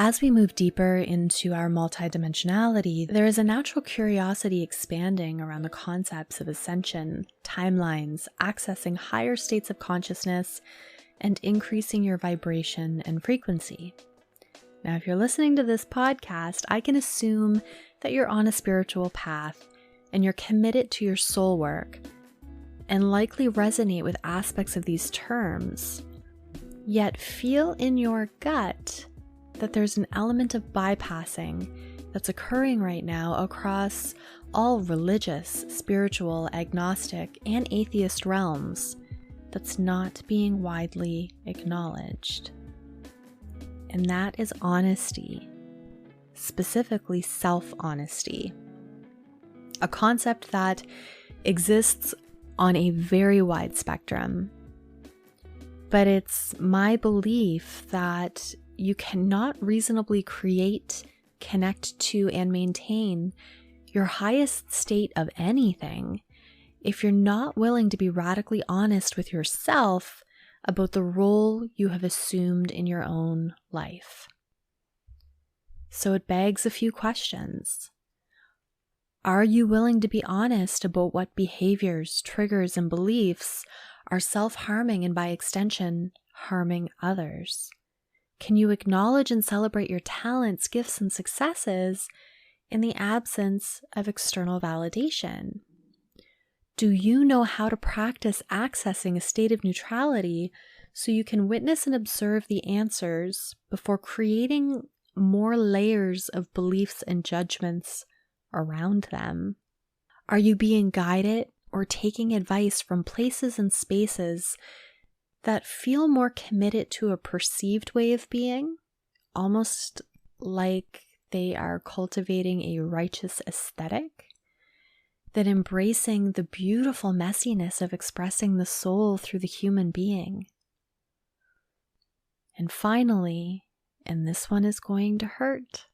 As we move deeper into our multidimensionality, there is a natural curiosity expanding around the concepts of ascension, timelines, accessing higher states of consciousness, and increasing your vibration and frequency. Now, if you're listening to this podcast, I can assume that you're on a spiritual path and you're committed to your soul work and likely resonate with aspects of these terms, yet feel in your gut that there's an element of bypassing that's occurring right now across all religious, spiritual, agnostic, and atheist realms that's not being widely acknowledged. And that is honesty, specifically self-honesty, a concept that exists on a very wide spectrum. But it's my belief that you cannot reasonably create, connect to, and maintain your highest state of anything if you're not willing to be radically honest with yourself about the role you have assumed in your own life. So it begs a few questions. Are you willing to be honest about what behaviors, triggers, and beliefs are self-harming and by extension, harming others? Can you acknowledge and celebrate your talents, gifts, and successes in the absence of external validation? Do you know how to practice accessing a state of neutrality so you can witness and observe the answers before creating more layers of beliefs and judgments around them? Are you being guided or taking advice from places and spaces that feel more committed to a perceived way of being, almost like they are cultivating a righteous aesthetic, than embracing the beautiful messiness of expressing the soul through the human being? And finally, and this one is going to hurt,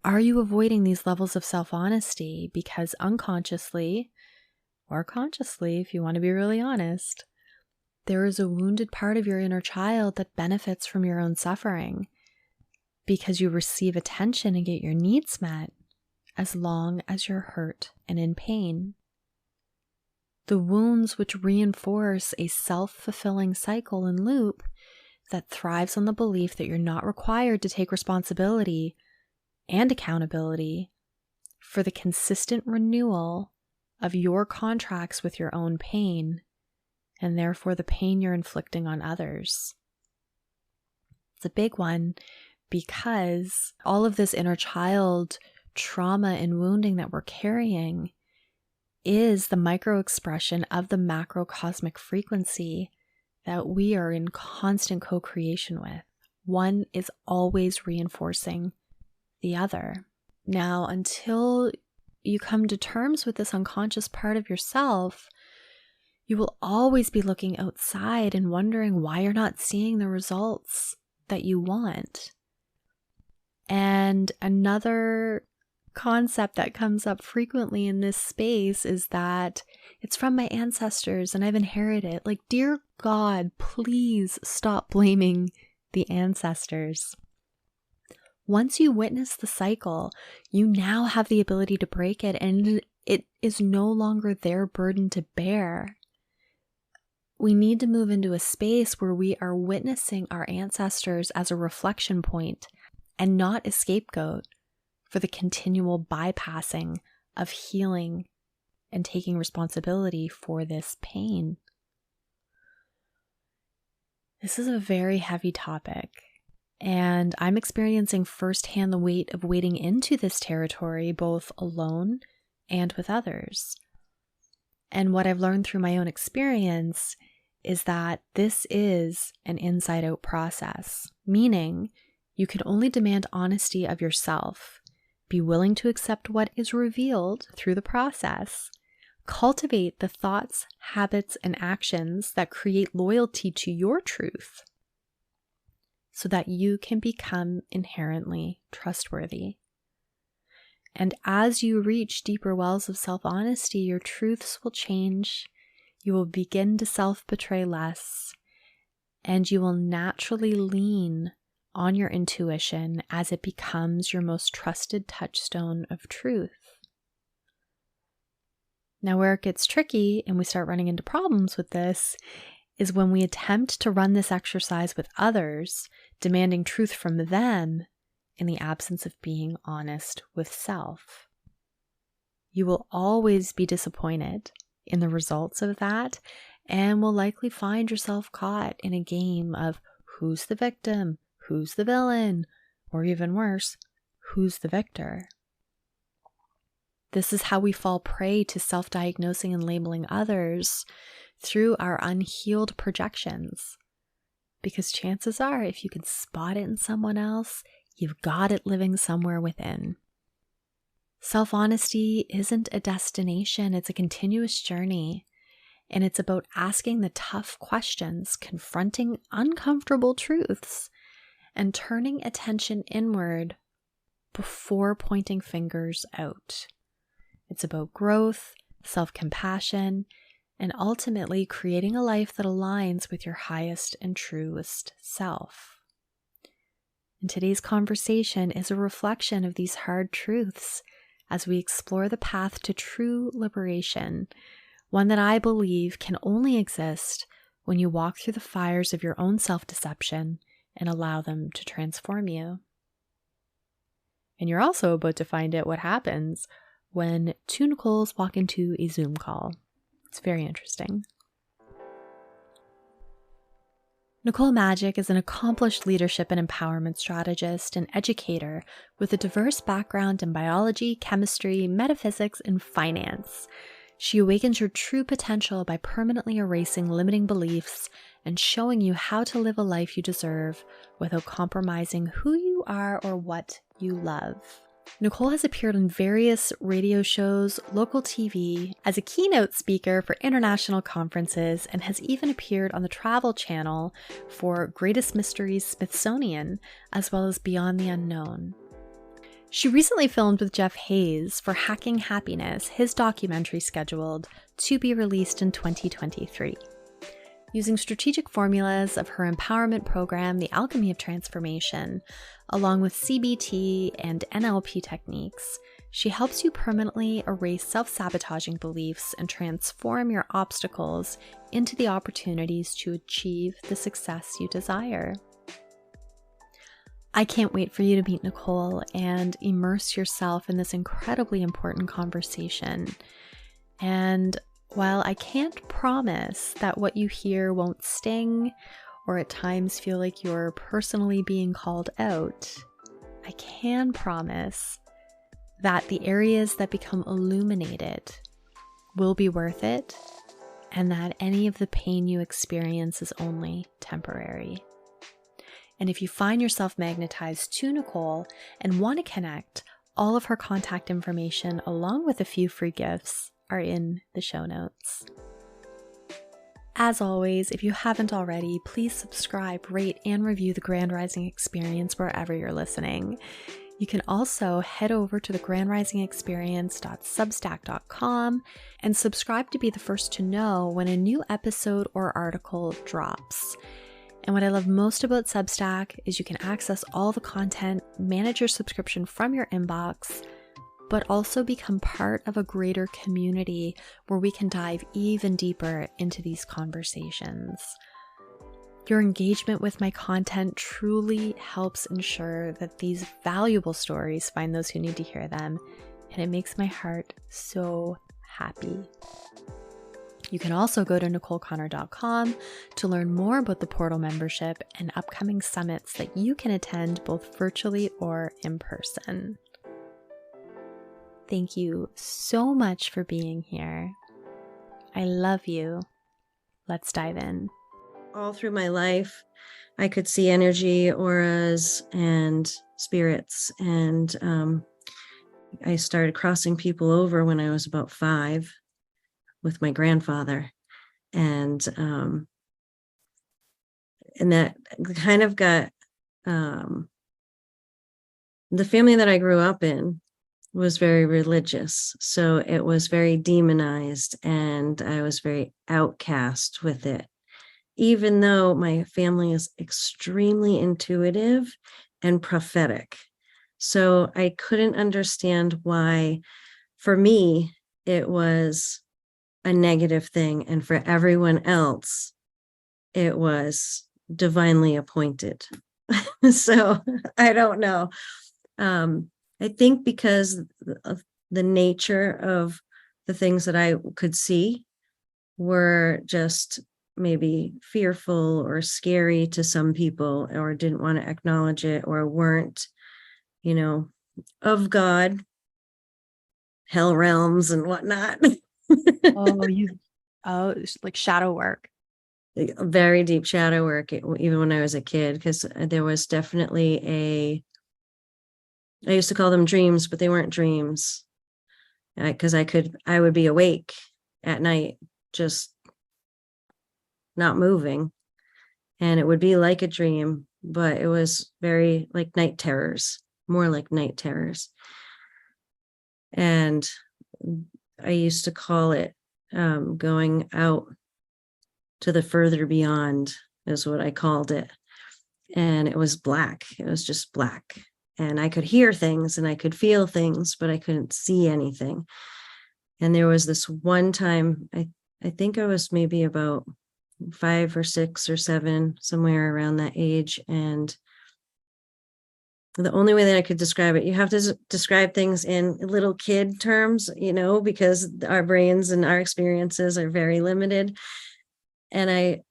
are you avoiding these levels of self-honesty because unconsciously, or consciously if you want to be really honest, there is a wounded part of your inner child that benefits from your own suffering because you receive attention and get your needs met as long as you're hurt and in pain. The wounds which reinforce a self-fulfilling cycle and loop that thrives on the belief that you're not required to take responsibility and accountability for the consistent renewal of your contracts with your own pain, and therefore the pain you're inflicting on others. It's a big one because all of this inner child trauma and wounding that we're carrying is the micro expression of the macrocosmic frequency that we are in constant co-creation with. One is always reinforcing the other. Now, until you come to terms with this unconscious part of yourself, you will always be looking outside and wondering why you're not seeing the results that you want. And another concept that comes up frequently in this space is that it's from my ancestors and I've inherited it. Like, dear God, please stop blaming the ancestors. Once you witness the cycle, you now have the ability to break it, and it is no longer their burden to bear. We need to move into a space where we are witnessing our ancestors as a reflection point and not a scapegoat for the continual bypassing of healing and taking responsibility for this pain. This is a very heavy topic, and I'm experiencing firsthand the weight of wading into this territory, both alone and with others. And what I've learned through my own experience is that this is an inside-out process, meaning you can only demand honesty of yourself, be willing to accept what is revealed through the process, cultivate the thoughts, habits, and actions that create loyalty to your truth so that you can become inherently trustworthy. And as you reach deeper wells of self-honesty, your truths will change, you will begin to self-betray less, and you will naturally lean on your intuition as it becomes your most trusted touchstone of truth. Now, where it gets tricky and we start running into problems with this is when we attempt to run this exercise with others, demanding truth from them in the absence of being honest with self. You will always be disappointed in the results of that and will likely find yourself caught in a game of who's the victim, who's the villain, or even worse, who's the victor. This is how we fall prey to self-diagnosing and labeling others through our unhealed projections. Because chances are, if you can spot it in someone else, you've got it living somewhere within. Self-honesty isn't a destination, it's a continuous journey. And it's about asking the tough questions, confronting uncomfortable truths, and turning attention inward before pointing fingers out. It's about growth, self-compassion, and ultimately creating a life that aligns with your highest and truest self. And today's conversation is a reflection of these hard truths as we explore the path to true liberation, one that I believe can only exist when you walk through the fires of your own self-deception and allow them to transform you. And you're also about to find out what happens when two Nicoles walk into a Zoom call. It's very interesting. Nicole Majik is an accomplished leadership and empowerment strategist and educator with a diverse background in biology, chemistry, metaphysics, and finance. She awakens your true potential by permanently erasing limiting beliefs and showing you how to live a life you deserve without compromising who you are or what you love. Nicole has appeared on various radio shows, local TV, as a keynote speaker for international conferences, and has even appeared on the Travel Channel for Greatest Mysteries Smithsonian, as well as Beyond the Unknown. She recently filmed with Jeff Hayes for Hacking Happiness, his documentary scheduled to be released in 2023. Using strategic formulas of her empowerment program, The Alchemy of Transformation, along with CBT and NLP techniques, she helps you permanently erase self-sabotaging beliefs and transform your obstacles into the opportunities to achieve the success you desire. I can't wait for you to meet Nicole and immerse yourself in this incredibly important conversation. And while I can't promise that what you hear won't sting or at times feel like you're personally being called out, I can promise that the areas that become illuminated will be worth it, and that any of the pain you experience is only temporary. And if you find yourself magnetized to Nicole and want to connect, all of her contact information along with a few free gifts are in the show notes. As always, if you haven't already, please subscribe, rate, and review the Grand Rising Experience wherever you're listening. You can also head over to thegrandrisingexperience.substack.com and subscribe to be the first to know when a new episode or article drops. And what I love most about Substack is you can access all the content, manage your subscription from your inbox, but also become part of a greater community where we can dive even deeper into these conversations. Your engagement with my content truly helps ensure that these valuable stories find those who need to hear them, and it makes my heart so happy. You can also go to NicoleConnor.com to learn more about the Portal membership and upcoming summits that you can attend both virtually or in person. Thank you so much for being here. I love you. Let's dive in. All through my life, I could see energy, auras, and spirits. And I started crossing people over when I was about 5 with my grandfather. And that kind of got, the family that I grew up in was very religious. So it was very demonized, and I was very outcast with it. even though my family is extremely intuitive and prophetic. So I couldn't understand why, for me, it was a negative thing, and for everyone else, it was divinely appointed. So I don't know. I think because of the nature of the things that I could see were just maybe fearful or scary to some people, or didn't want to acknowledge it, or weren't, of God, hell realms and whatnot. It's like shadow work. Very deep shadow work, even when I was a kid, because there was definitely I used to call them dreams, but they weren't dreams, because I would be awake at night, just not moving, and it would be like a dream, but it was very like night terrors, more like night terrors. And I used to call it going out to the further beyond, is what I called it. And it was black. It was just black. And I could hear things and I could feel things, but I couldn't see anything. And there was this one time, I think I was maybe about 5 or 6 or 7, somewhere around that age. And the only way that I could describe it, you have to describe things in little kid terms, because our brains and our experiences are very limited. And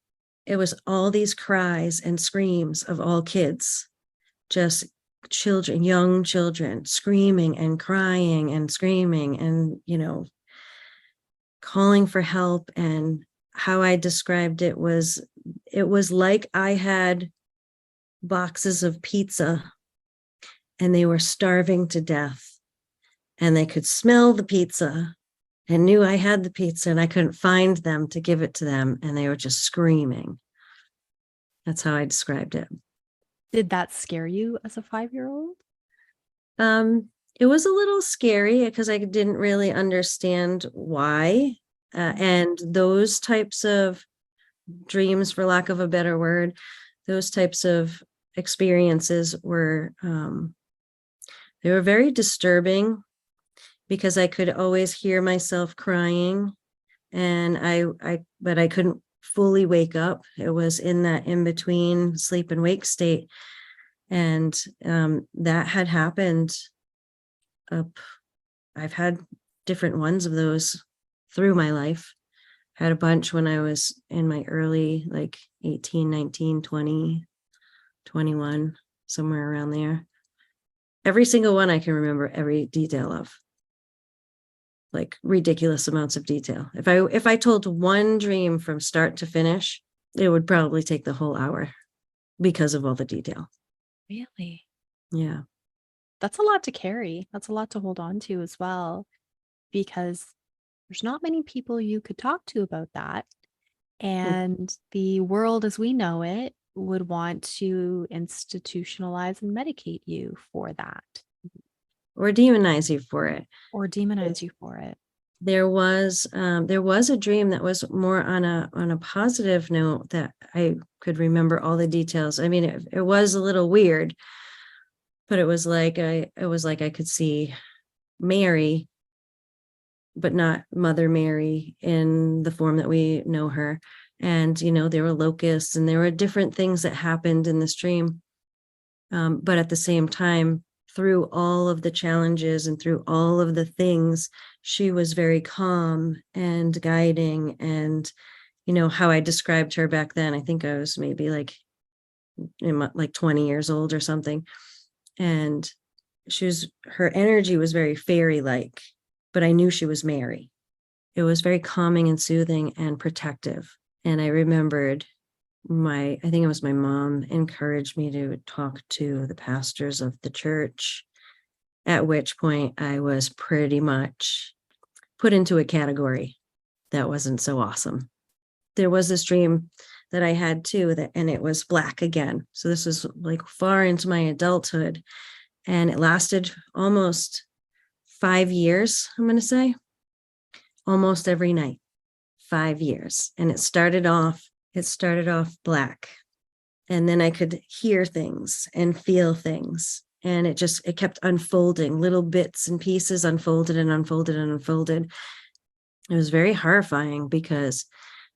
it was all these cries and screams of all kids, just children, young children, screaming and crying and screaming and, calling for help. And how I described it was like I had boxes of pizza and they were starving to death, and they could smell the pizza and knew I had the pizza, and I couldn't find them to give it to them. And they were just screaming. That's how I described it. Did that scare you as a 5-year-old? It was a little scary because I didn't really understand why. And those types of dreams, for lack of a better word, those types of experiences were, they were very disturbing, because I could always hear myself crying, and but I couldn't fully wake up. It was in that in between sleep and wake state. And that had happened I've had different ones of those through my life. Had a bunch when I was in my early, like 18, 19, 20, 21, somewhere around there. Every single one I can remember every detail of, like ridiculous amounts of detail. If I told one dream from start to finish, it would probably take the whole hour because of all the detail. Really? Yeah. That's a lot to carry. That's a lot to hold on to as well, because there's not many people you could talk to about that. And the world as we know it would want to institutionalize and medicate you for that. Or demonize you for it. Or demonize you for it. There was a dream that was more on a positive note, that I could remember all the details. I mean, it was a little weird, but it was like I could see Mary, but not Mother Mary in the form that we know her. And, there were locusts and there were different things that happened in this dream. But at the same time, through all of the challenges and through all of the things, she was very calm and guiding. And, how I described her back then, I think I was maybe like 20 years old or something. And her energy was very fairy-like, but I knew she was Mary. It was very calming and soothing and protective. And I remembered I think it was my mom encouraged me to talk to the pastors of the church, at which point I was pretty much put into a category that wasn't so awesome. There was this dream that I had too, and it was black again. So this was like far into my adulthood, and it lasted almost 5 years, I'm going to say, almost every night, 5 years. And it started off it started off black, and then I could hear things and feel things. And it kept unfolding, little bits and pieces unfolded and unfolded and unfolded. It was very horrifying because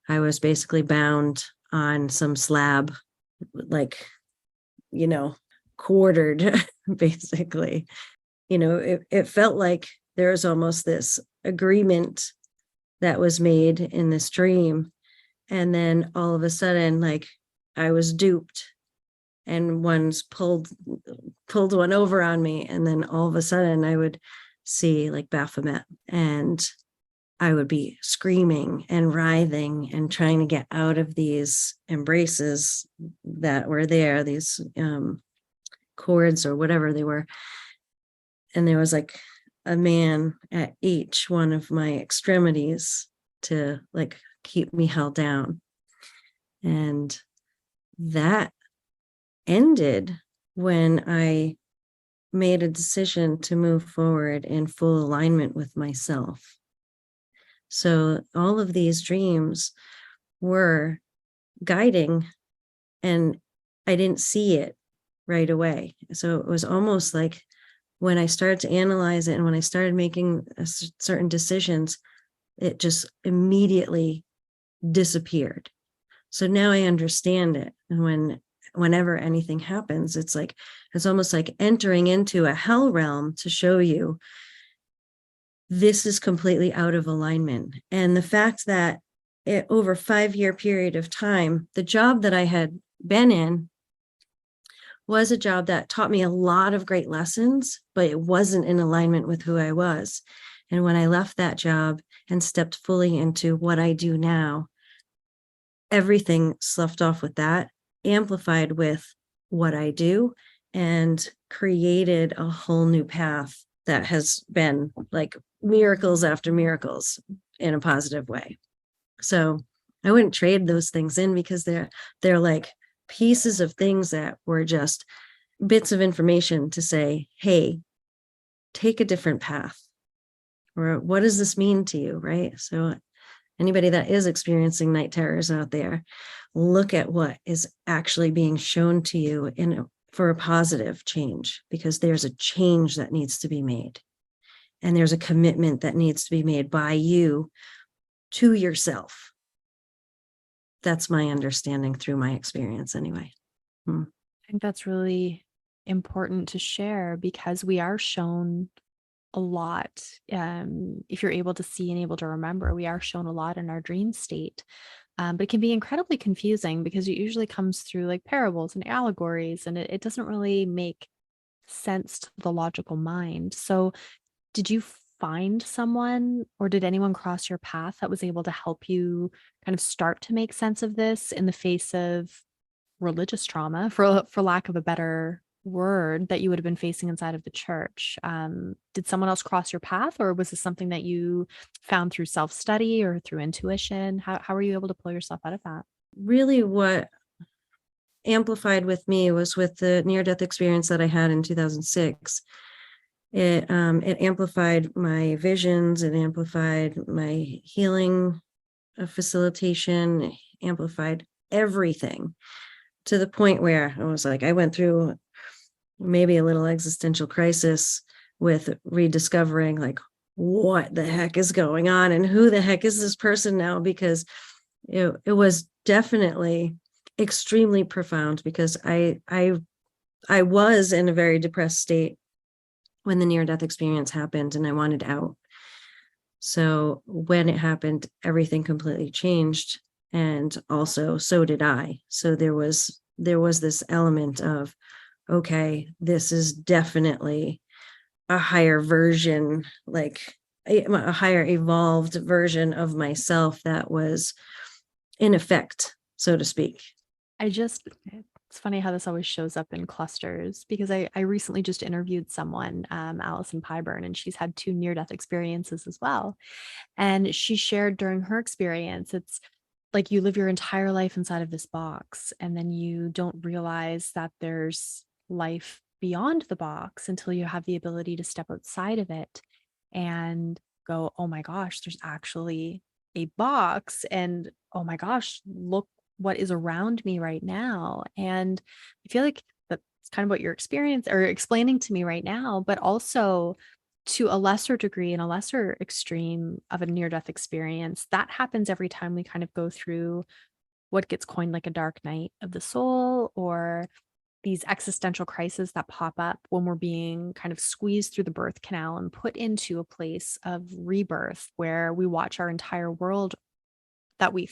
I was basically bound on some slab, like, quartered, basically. It felt like there was almost this agreement that was made in this dream. And then all of a sudden, like, I was duped, and one's pulled one over on me. And then all of a sudden I would see like Baphomet, and I would be screaming and writhing and trying to get out of these embraces that were there, these cords or whatever they were. And there was like a man at each one of my extremities to like keep me held down. And that ended when I made a decision to move forward in full alignment with myself. So all of these dreams were guiding, and I didn't see it right away. So it was almost like when I started to analyze it and when I started making certain decisions, it just immediately disappeared. So now I understand it. And whenever anything happens, it's almost like entering into a hell realm to show you this is completely out of alignment. And the fact that over a 5-year period of time, the job that I had been in was a job that taught me a lot of great lessons, but it wasn't in alignment with who I was. And when I left that job and stepped fully into what I do now, everything sloughed off with that, amplified with what I do, and created a whole new path that has been like miracles after miracles in a positive way. So I wouldn't trade those things in, because they're like pieces of things that were just bits of information to say, hey, take a different path. Or what does this mean to you, right? So anybody that is experiencing night terrors out there, look at what is actually being shown to you for a positive change, because there's a change that needs to be made. And there's a commitment that needs to be made by you to yourself. That's my understanding through my experience anyway. I think that's really important to share, because we are shown a lot. If you're able to see and able to remember, we are shown a lot in our dream state. But it can be incredibly confusing, because it usually comes through like parables and allegories, and it doesn't really make sense to the logical mind. So did you find someone, or did anyone cross your path that was able to help you kind of start to make sense of this in the face of religious trauma, for lack of a better word, that you would have been facing inside of the church? Did someone else cross your path, or was this something that you found through self-study or through intuition? How were you able to pull yourself out of that? Really, what amplified with me was with the near-death experience that I had in 2006. It amplified my visions, it amplified my healing facilitation, amplified everything, to the point where I was like, I went through maybe a little existential crisis with rediscovering like, what the heck is going on, and who the heck is this person now? Because it was definitely extremely profound, because I was in a very depressed state when the near-death experience happened, and I wanted out. So when it happened, everything completely changed, and also so did I. So there was this element of, okay, this is definitely a higher version, like a higher evolved version of myself that was in effect, so to speak. It's funny how this always shows up in clusters, because I recently just interviewed someone, Allison Pyburn, and she's had 2 near-death experiences as well. And she shared during her experience, it's like you live your entire life inside of this box, and then you don't realize that there's life beyond the box until you have the ability to step outside of it and go, oh my gosh, there's actually a box, and oh my gosh, look what is around me right now. And I feel like that's kind of what you're experiencing or explaining to me right now, but also to a lesser degree and a lesser extreme of a near-death experience. That happens every time we kind of go through what gets coined like a dark night of the soul, or these existential crises that pop up when we're being kind of squeezed through the birth canal and put into a place of rebirth where we watch our entire world that we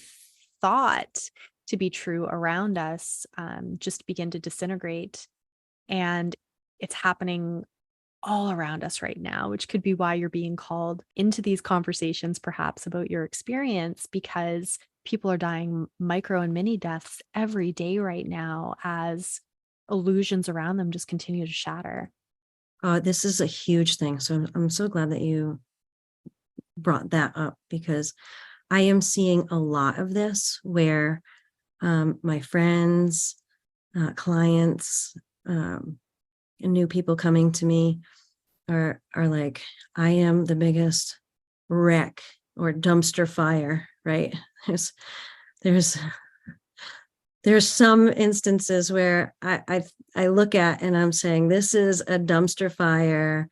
thought to be true around us just begin to disintegrate. And it's happening all around us right now, which could be why you're being called into these conversations, perhaps about your experience, because people are dying micro and mini deaths every day right now as illusions around them just continue to shatter. This is a huge thing. So I'm so glad that you brought that up, because I am seeing a lot of this where my friends, clients, new people coming to me are like, I am the biggest wreck or dumpster fire, right? There's there's some instances where I look at and I'm saying, this is a dumpster fire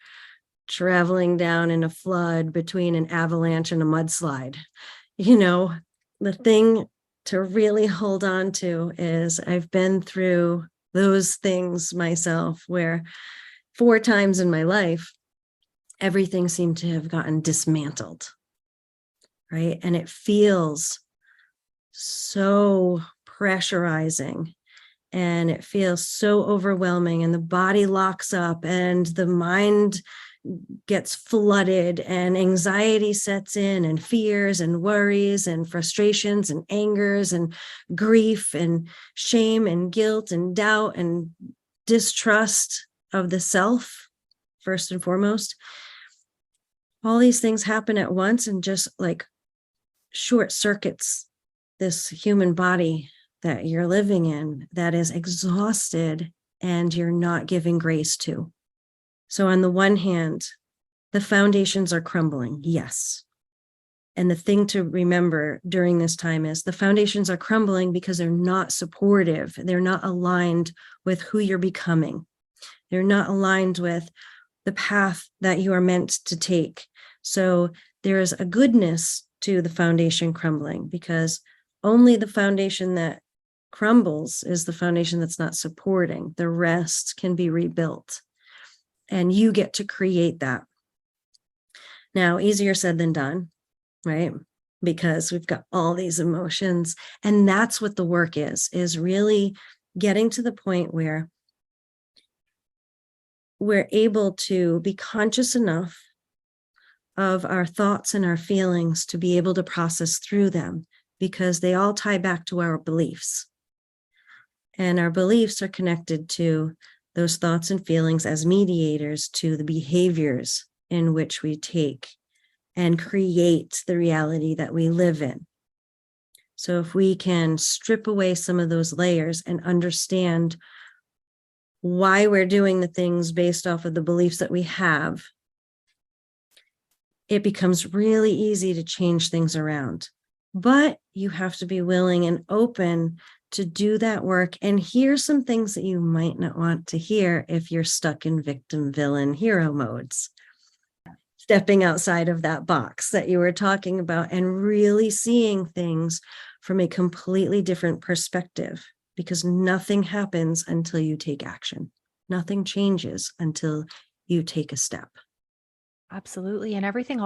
traveling down in a flood between an avalanche and a mudslide. You know, the thing to really hold on to is I've been through those things myself, where 4 times in my life, everything seemed to have gotten dismantled, right? And it feels so pressurizing, and it feels so overwhelming, and the body locks up and the mind gets flooded, and anxiety sets in, and fears and worries and frustrations and angers and grief and shame and guilt and doubt and distrust of the self, first and foremost. All these things happen at once and just like short circuits this human body that you're living in that is exhausted and you're not giving grace to. So on the one hand, the foundations are crumbling, yes. And the thing to remember during this time is the foundations are crumbling because they're not supportive. They're not aligned with who you're becoming. They're not aligned with the path that you are meant to take. So there is a goodness to the foundation crumbling, because only the foundation that crumbles is the foundation that's not supporting. The rest can be rebuilt, and you get to create that. Now, easier said than done, right? Because we've got all these emotions, and that's what the work is really getting to the point where we're able to be conscious enough of our thoughts and our feelings to be able to process through them, because they all tie back to our beliefs. And our beliefs are connected to those thoughts and feelings as mediators to the behaviors in which we take and create the reality that we live in. So if we can strip away some of those layers and understand why we're doing the things based off of the beliefs that we have, it becomes really easy to change things around. But you have to be willing and open to do that work and hear some things that you might not want to hear if you're stuck in victim, villain, hero modes. Stepping outside of that box that you were talking about and really seeing things from a completely different perspective, because nothing happens until you take action. Nothing changes until you take a step. Absolutely. And everything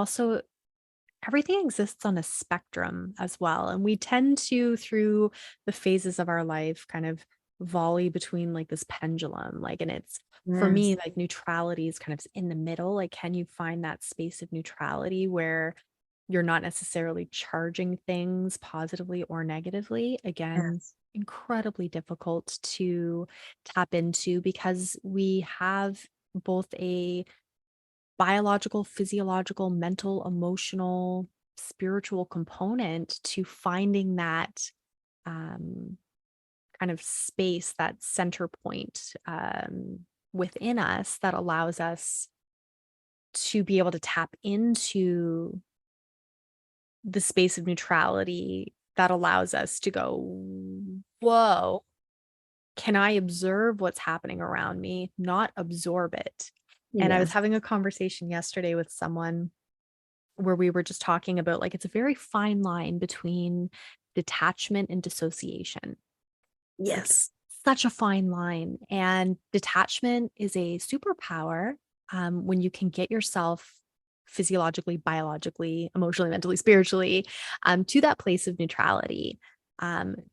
exists on a spectrum as well. And we tend to, through the phases of our life, kind of volley between like this pendulum. Like, and it's for me, Yes. like neutrality is kind of in the middle. Like, can you find that space of neutrality where you're not necessarily charging things positively or negatively? Again, Yes. incredibly difficult to tap into because we have both a biological, physiological, mental, emotional, spiritual component to finding that um, kind of space, that center point within us that allows us to be able to tap into the space of neutrality that allows us to go, whoa, can I observe what's happening around me, not absorb it? And I was Yes. having a conversation yesterday with someone where we were just talking about like it's a very fine line between detachment and dissociation. Like Yes. such a fine line. And detachment is a superpower when you can get yourself physiologically, biologically, emotionally, mentally, spiritually to that place of neutrality.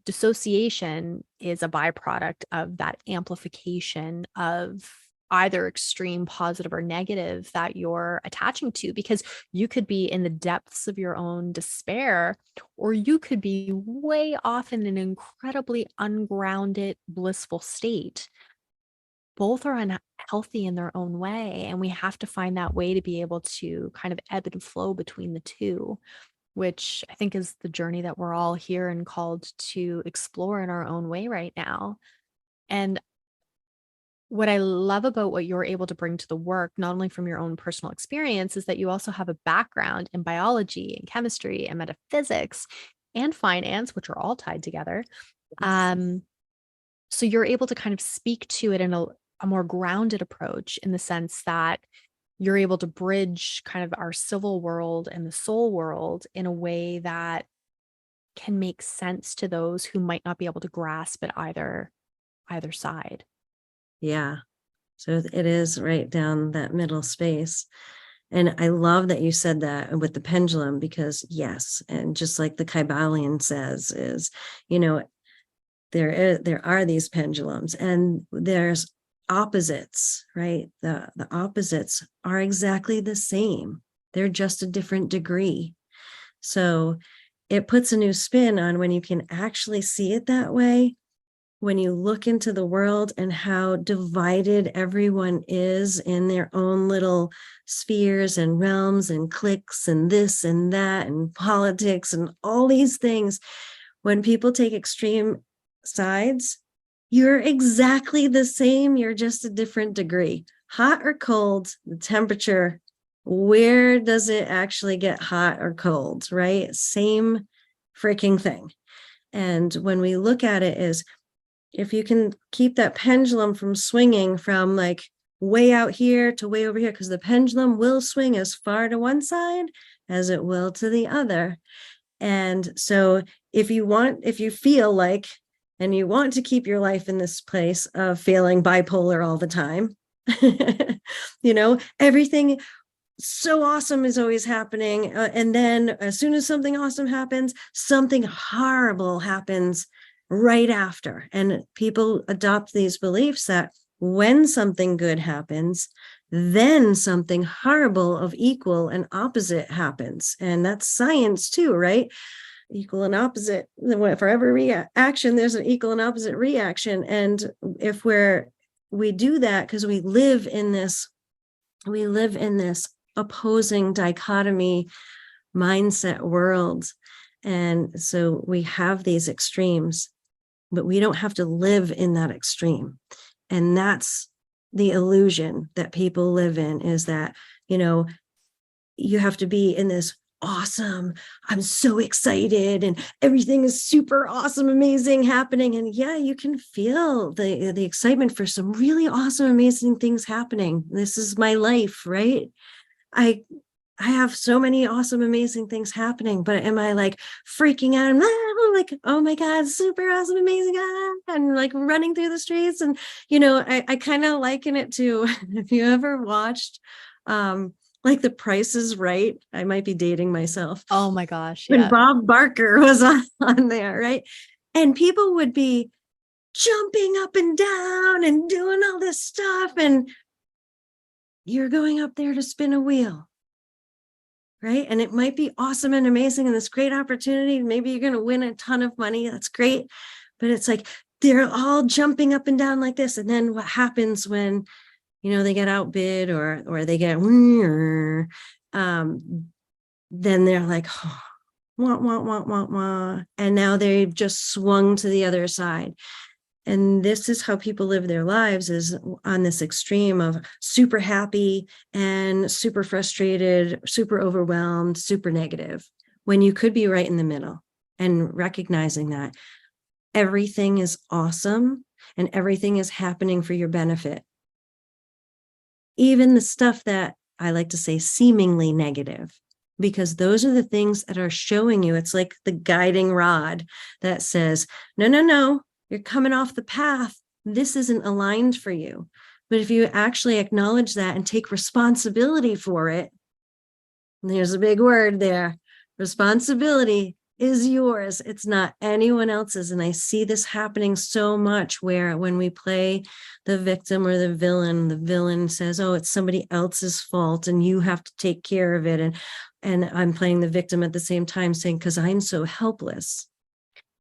Dissociation is a byproduct of that amplification of either extreme positive or negative that you're attaching to, because you could be in the depths of your own despair, or you could be way off in an incredibly ungrounded, blissful state. Both are unhealthy in their own way. And we have to find that way to be able to kind of ebb and flow between the two, which I think is the journey that we're all here and called to explore in our own way right now. And what I love about what you're able to bring to the work, not only from your own personal experience, is that you also have a background in biology and chemistry and metaphysics and finance, which are all tied together. Um, so you're able to kind of speak to it in a more grounded approach, in the sense that you're able to bridge kind of our civil world and the soul world in a way that can make sense to those who might not be able to grasp it either side. Yeah. So it is right down that middle space. And I love that you said that with the pendulum, because yes, and just like the Kybalion says, is, you know, there are these pendulums, and there's opposites, right? The opposites are exactly the same. They're just a different degree. So it puts a new spin on when you can actually see it that way, when you look into the world and how divided everyone is in their own little spheres and realms and cliques and this and that and politics and all these things. When people take extreme sides, you're exactly the same. You're just a different degree. Hot or cold, the temperature, where does it actually get hot or cold, right? Same freaking thing. And when we look at it, is if you can keep that pendulum from swinging from like way out here to way over here, because the pendulum will swing as far to one side as it will to the other. And so if you feel like, and you want to keep your life in this place of feeling bipolar all the time, everything so awesome is always happening. And then as soon as something awesome happens, something horrible happens right after. And people adopt these beliefs that when something good happens, then something horrible of equal and opposite happens. And that's science too, right? Equal and opposite. For every action, there's an equal and opposite reaction. And if we do that because we live in this opposing dichotomy mindset world. And so we have these extremes, but we don't have to live in that extreme. And that's the illusion that people live in, is that, you have to be in this awesome, I'm so excited and everything is super awesome, amazing happening. And yeah, you can feel the excitement for some really awesome, amazing things happening. This is my life, right? I have so many awesome, amazing things happening, but am I like freaking out? I'm like, oh my God, super awesome, amazing. And like running through the streets. And, I kind of liken it to, if you ever watched, like The Price is Right, I might be dating myself. Oh my gosh. When Yeah. Bob Barker was on there, right? And people would be jumping up and down and doing all this stuff. And you're going up there to spin a wheel. Right. And it might be awesome and amazing and this great opportunity. Maybe you're going to win a ton of money. That's great. But it's like they're all jumping up and down like this. And then what happens when, they get outbid or they get, then they're like, oh, wah, wah, wah, wah, wah. And now they've just swung to the other side. And this is how people live their lives, is on this extreme of super happy and super frustrated, super overwhelmed, super negative, when you could be right in the middle and recognizing that. everything is awesome and everything is happening for your benefit. Even the stuff that I like to say seemingly negative, because those are the things that are showing you. It's like the guiding rod that says, no, no, no, you're coming off the path. This isn't aligned for you. But if you actually acknowledge that and take responsibility for it, and there's a big word there, responsibility is yours. It's not anyone else's. And I see this happening so much where when we play the victim or the villain says, oh, it's somebody else's fault and you have to take care of it. And I'm playing the victim at the same time saying, because I'm so helpless.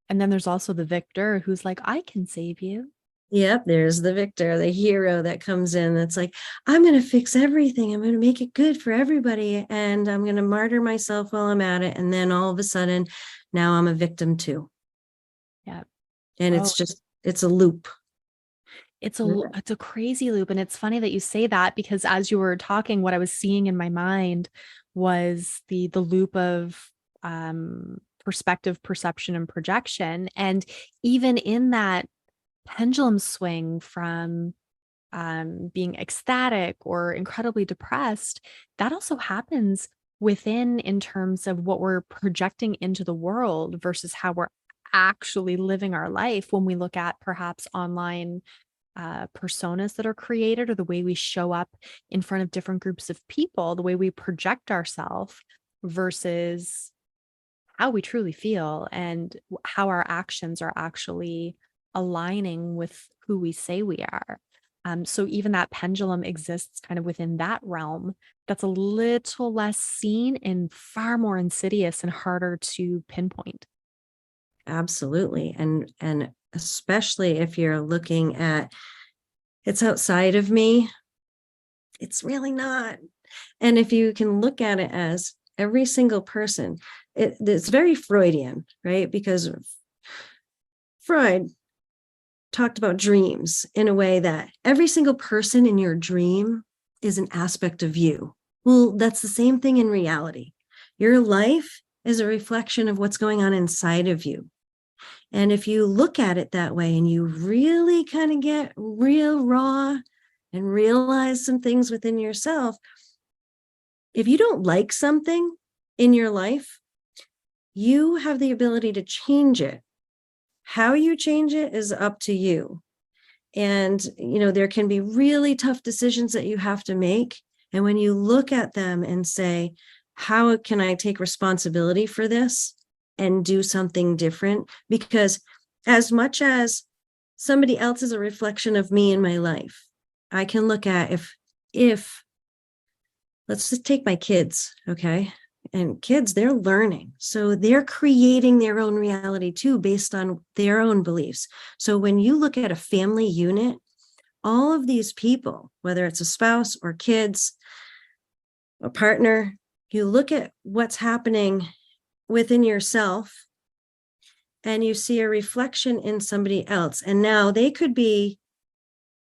And then there's also the victor who's like, I can save you. Yep, there's the victor, the hero that comes in. That's like, I'm going to fix everything. I'm going to make it good for everybody. And I'm going to martyr myself while I'm at it. And then all of a sudden, now I'm a victim too. Yeah. And it's a loop. It's a crazy loop. And it's funny that you say that, because as you were talking, what I was seeing in my mind was the loop of perspective, perception, and projection. And even in that pendulum swing from being ecstatic or incredibly depressed, that also happens within in terms of what we're projecting into the world versus how we're actually living our life when we look at perhaps online personas that are created, or the way we show up in front of different groups of people, the way we project ourselves versus how we truly feel and how our actions are actually aligning with who we say we are. So even that pendulum exists kind of within that realm that's a little less seen and far more insidious and harder to pinpoint. Absolutely. And especially if you're looking at it's outside of me, it's really not. And if you can look at it as every single person, it's very Freudian, right? Because Freud talked about dreams in a way that every single person in your dream is an aspect of you. Well, that's the same thing in reality. Your life is a reflection of what's going on inside of you. And if you look at it that way and you really kind of get real raw and realize some things within yourself, if you don't like something in your life, you have the ability to change it. How you change it is up to you. And, there can be really tough decisions that you have to make. And when you look at them and say, how can I take responsibility for this and do something different? Because as much as somebody else is a reflection of me in my life, I can look at if let's just take my kids, okay? And kids, they're learning. So they're creating their own reality too, based on their own beliefs. So when you look at a family unit, all of these people, whether it's a spouse or kids, a partner, you look at what's happening within yourself and you see a reflection in somebody else. And now they could be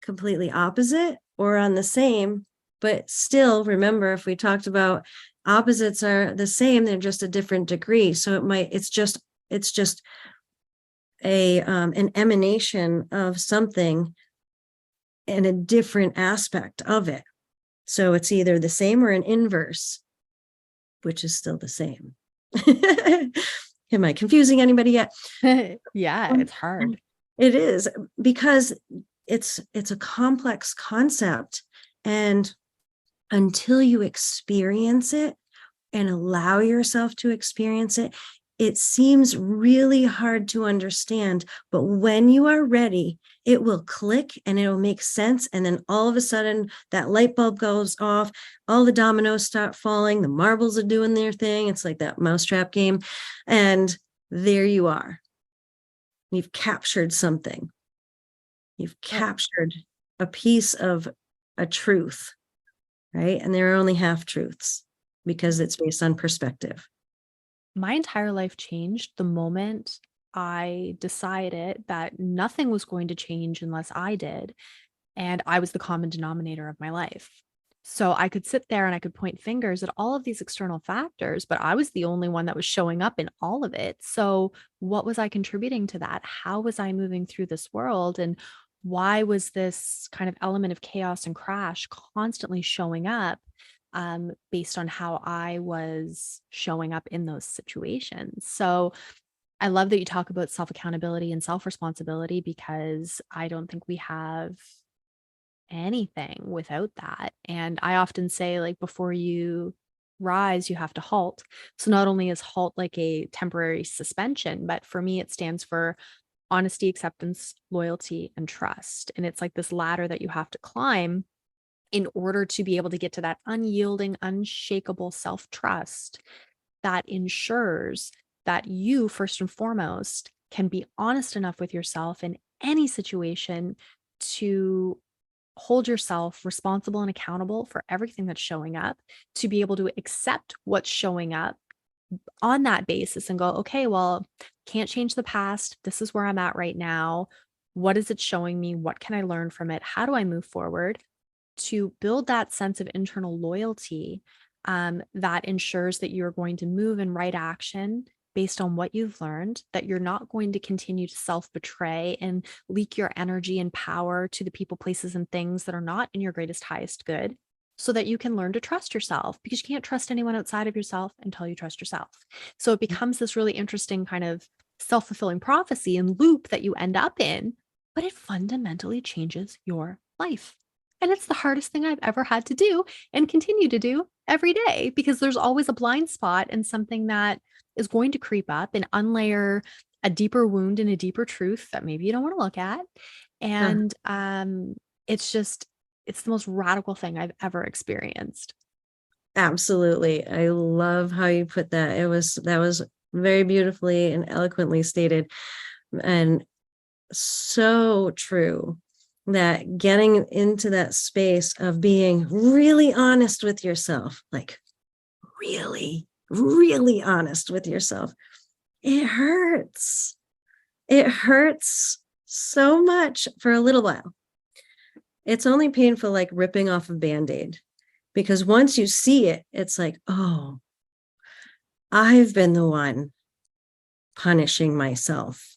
completely opposite or on the same, but still, remember, if we talked about opposites are the same, they're just a different degree. So it's just an emanation of something and a different aspect of it. So it's either the same or an inverse, which is still the same. Am I confusing anybody yet? Yeah, it's hard. It is, because it's a complex concept. And until you experience it and allow yourself to experience it, it seems really hard to understand. But when you are ready, it will click and it will make sense. And then all of a sudden, that light bulb goes off, all the dominoes start falling, the marbles are doing their thing. It's like that mousetrap game. And there you are. You've captured something. You've captured a piece of a truth, right? And there are only half truths because it's based on perspective. My entire life changed the moment I decided that nothing was going to change unless I did. And I was the common denominator of my life. So I could sit there and I could point fingers at all of these external factors, but I was the only one that was showing up in all of it. So what was I contributing to that? How was I moving through this world? And why was this kind of element of chaos and crash constantly showing up, based on how I was showing up in those situations? So I love that you talk about self accountability and self responsibility, because I don't think we have anything without that. And I often say, like, before you rise, you have to halt. So not only is halt like a temporary suspension, but for me, it stands for honesty, acceptance, loyalty, and trust. And it's like this ladder that you have to climb in order to be able to get to that unyielding, unshakable self trust that ensures that you, first and foremost, can be honest enough with yourself in any situation to hold yourself responsible and accountable for everything that's showing up, to be able to accept what's showing up on that basis and go, okay, well, can't change the past. This is where I'm at right now. What is it showing me? What can I learn from it? How do I move forward? To build that sense of internal loyalty, that ensures that you're going to move in right action based on what you've learned, that you're not going to continue to self betray and leak your energy and power to the people, places, and things that are not in your greatest, highest good, so that you can learn to trust yourself, because you can't trust anyone outside of yourself until you trust yourself. So it becomes this really interesting kind of self fulfilling prophecy and loop that you end up in, but it fundamentally changes your life. And it's the hardest thing I've ever had to do and continue to do every day, because there's always a blind spot and something that is going to creep up and unlayer a deeper wound and a deeper truth that maybe you don't want to look at. Uh, And it's just, it's the most radical thing I've ever experienced. Absolutely. I love how you put that. That was very beautifully and eloquently stated, and so true, that getting into that space of being really honest with yourself, like really, really honest with yourself, it hurts. It hurts so much for a little while. It's only painful like ripping off a Band-Aid, because once you see it, it's like, oh, I've been the one punishing myself,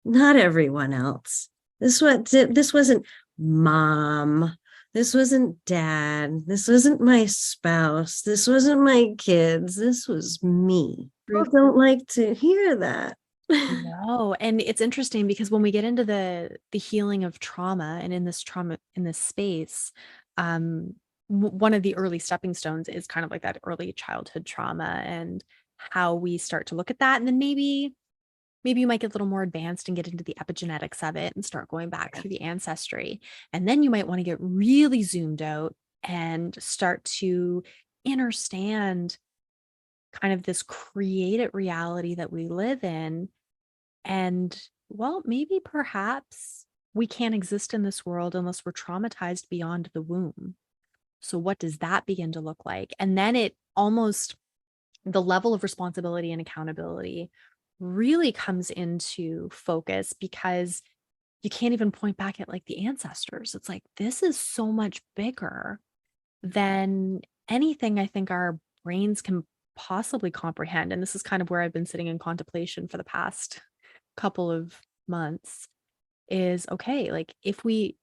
not everyone else. This wasn't mom. This wasn't dad. This wasn't my spouse. This wasn't my kids. This was me. People don't like to hear that. No, and it's interesting because when we get into the healing of trauma and in this trauma in this space, one of the early stepping stones is kind of like that early childhood trauma and how we start to look at that, and then maybe you might get a little more advanced and get into the epigenetics of it and start going back through the ancestry, and then you might want to get really zoomed out and start to understand kind of this created reality that we live in. And well, maybe perhaps we can't exist in this world unless we're traumatized beyond the womb. So, what does that begin to look like? And then it almost, the level of responsibility and accountability really comes into focus, because you can't even point back at like the ancestors. It's like, this is so much bigger than anything I think our brains can possibly comprehend. And this is kind of where I've been sitting in contemplation for the past couple of months is, okay, like if we,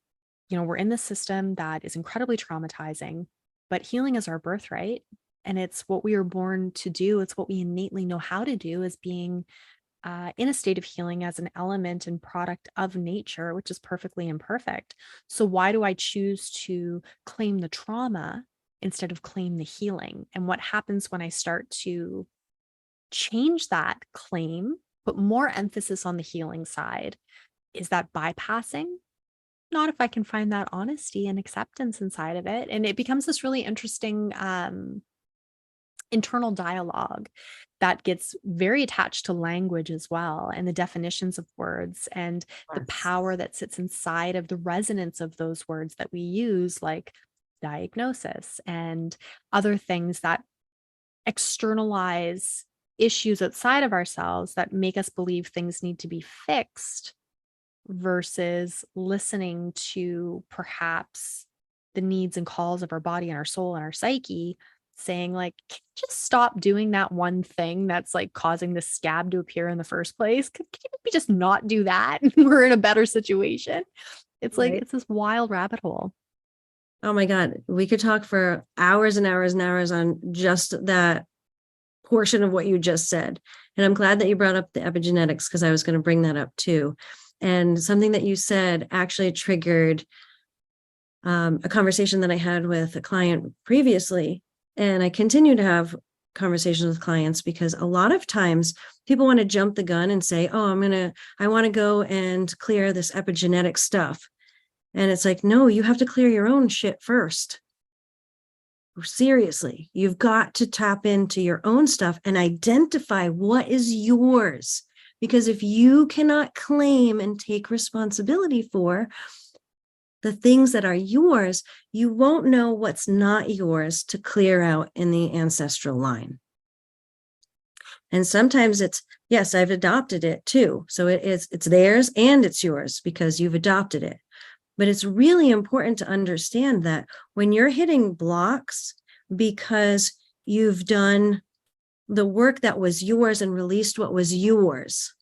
we're in this system that is incredibly traumatizing, but healing is our birthright. And it's what we are born to do. It's what we innately know how to do, as being in a state of healing as an element and product of nature, which is perfectly imperfect. So why do I choose to claim the trauma instead of claim the healing? And what happens when I start to change that claim, put more emphasis on the healing side? Is that bypassing? Not if I can find that honesty and acceptance inside of it. And it becomes this really interesting internal dialogue that gets very attached to language as well, and the definitions of words and the Yes. power that sits inside of the resonance of those words that we use, like diagnosis and other things that externalize issues outside of ourselves that make us believe things need to be fixed, versus listening to perhaps the needs and calls of our body and our soul and our psyche, saying like, can you just stop doing that one thing that's like causing the scab to appear in the first place? Can you maybe just not do that? We're in a better situation. It's like, it's this wild rabbit hole. Oh my God. We could talk for hours and hours and hours on just that portion of what you just said. And I'm glad that you brought up the epigenetics, because I was going to bring that up too. And something that you said actually triggered a conversation that I had with a client previously. And I continue to have conversations with clients because a lot of times people want to jump the gun and say, oh, I want to go and clear this epigenetic stuff. And it's like, no, you have to clear your own shit first. Seriously, you've got to tap into your own stuff and identify what is yours. Because if you cannot claim and take responsibility for the things that are yours, you won't know what's not yours to clear out in the ancestral line. And sometimes it's, yes, I've adopted it too. So it's theirs and it's yours because you've adopted it. But it's really important to understand that when you're hitting blocks because you've done the work that was yours and released what was yours,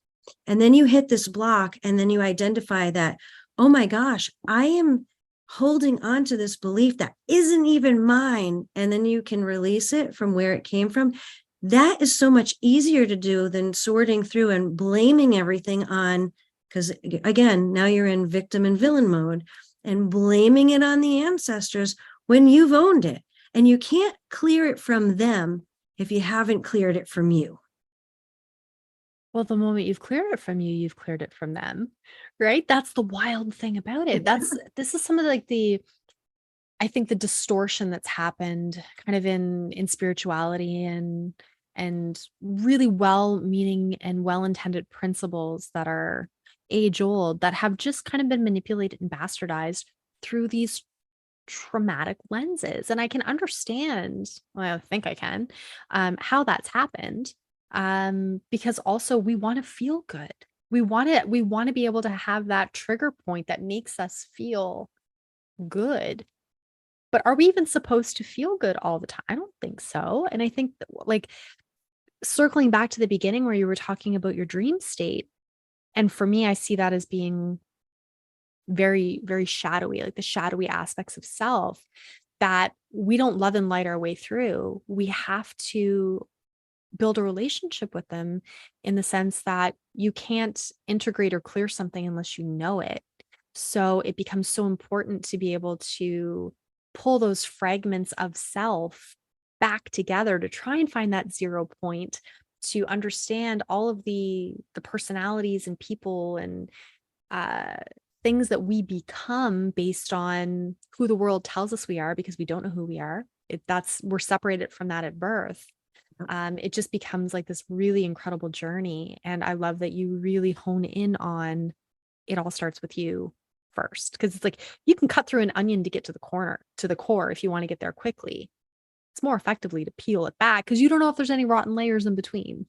and then you hit this block and then you identify that, oh my gosh, I am holding on to this belief that isn't even mine. And then you can release it from where it came from. That is so much easier to do than sorting through and blaming everything on, because again, now you're in victim and villain mode and blaming it on the ancestors when you've owned it. And you can't clear it from them if you haven't cleared it from you. Well, the moment you've cleared it from you, you've cleared it from them, right? That's the wild thing about it. This is some of like I think the distortion that's happened kind of in spirituality and really well-meaning and well-intended principles that are age old that have just kind of been manipulated and bastardized through these traumatic lenses. And I can understand, well, I think I can, how that's happened. Because also we want to feel good. We want to be able to have that trigger point that makes us feel good. But are we even supposed to feel good all the time? I don't think so. And I think that, like, circling back to the beginning where you were talking about your dream state. And for me, I see that as being very, very shadowy, like the shadowy aspects of self that we don't love and light our way through. We have to build a relationship with them in the sense that you can't integrate or clear something unless you know it. So it becomes so important to be able to pull those fragments of self back together to try and find that 0 point, to understand all of the personalities and people and things that we become based on who the world tells us we are, because we don't know who we are. We're separated from that at birth. It just becomes like this really incredible journey. And I love that you really hone in on it all starts with you first. Because it's like you can cut through an onion to get to the core if you want to get there quickly. It's more effectively to peel it back because you don't know if there's any rotten layers in between.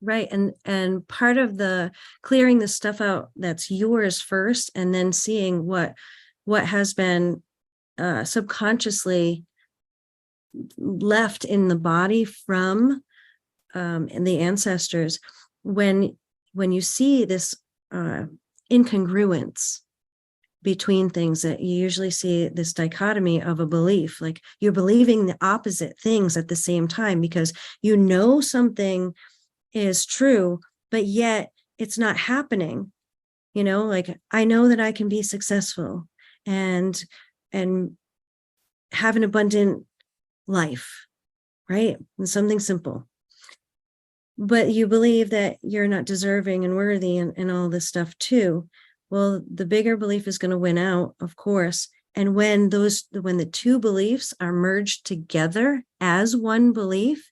Right. And part of the clearing the stuff out that's yours first, and then seeing what has been subconsciously left in the body from the ancestors. When you see this incongruence between things, that you usually see this dichotomy of a belief, like you're believing the opposite things at the same time because you know something is true, but yet it's not happening. You know, like I know that I can be successful and have an abundant life, right? And something simple. But you believe that you're not deserving and worthy and all this stuff too. Well, the bigger belief is going to win out, of course. And when the two beliefs are merged together as one belief,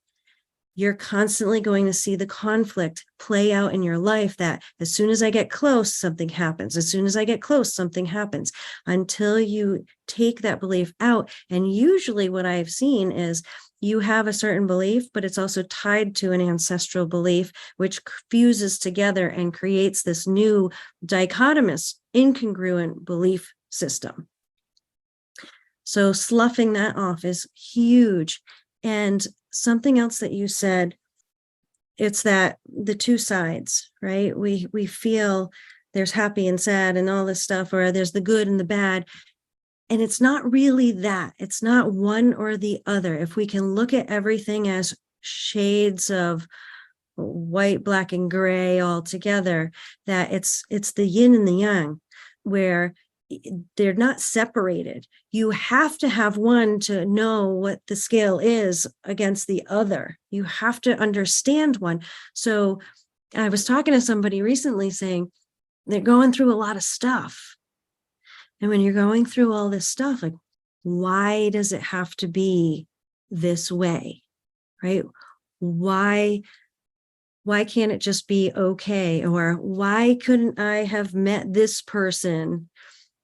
you're constantly going to see the conflict play out in your life, that as soon as I get close, something happens. As soon as I get close, something happens, until you take that belief out. And usually what I've seen is you have a certain belief, but it's also tied to an ancestral belief, which fuses together and creates this new dichotomous, incongruent belief system. So sloughing that off is huge. And something else that you said, it's that the two sides, right? We feel there's happy and sad and all this stuff, or there's the good and the bad. And it's not really that. It's not one or the other. If we can look at everything as shades of white, black, and gray all together, that it's the yin and the yang, where they're not separated. You have to have one to know what the scale is against the other. You have to understand one. So I was talking to somebody recently saying they're going through a lot of stuff. And when you're going through all this stuff, like, why does it have to be this way? Right? Why can't it just be okay? Or why couldn't I have met this person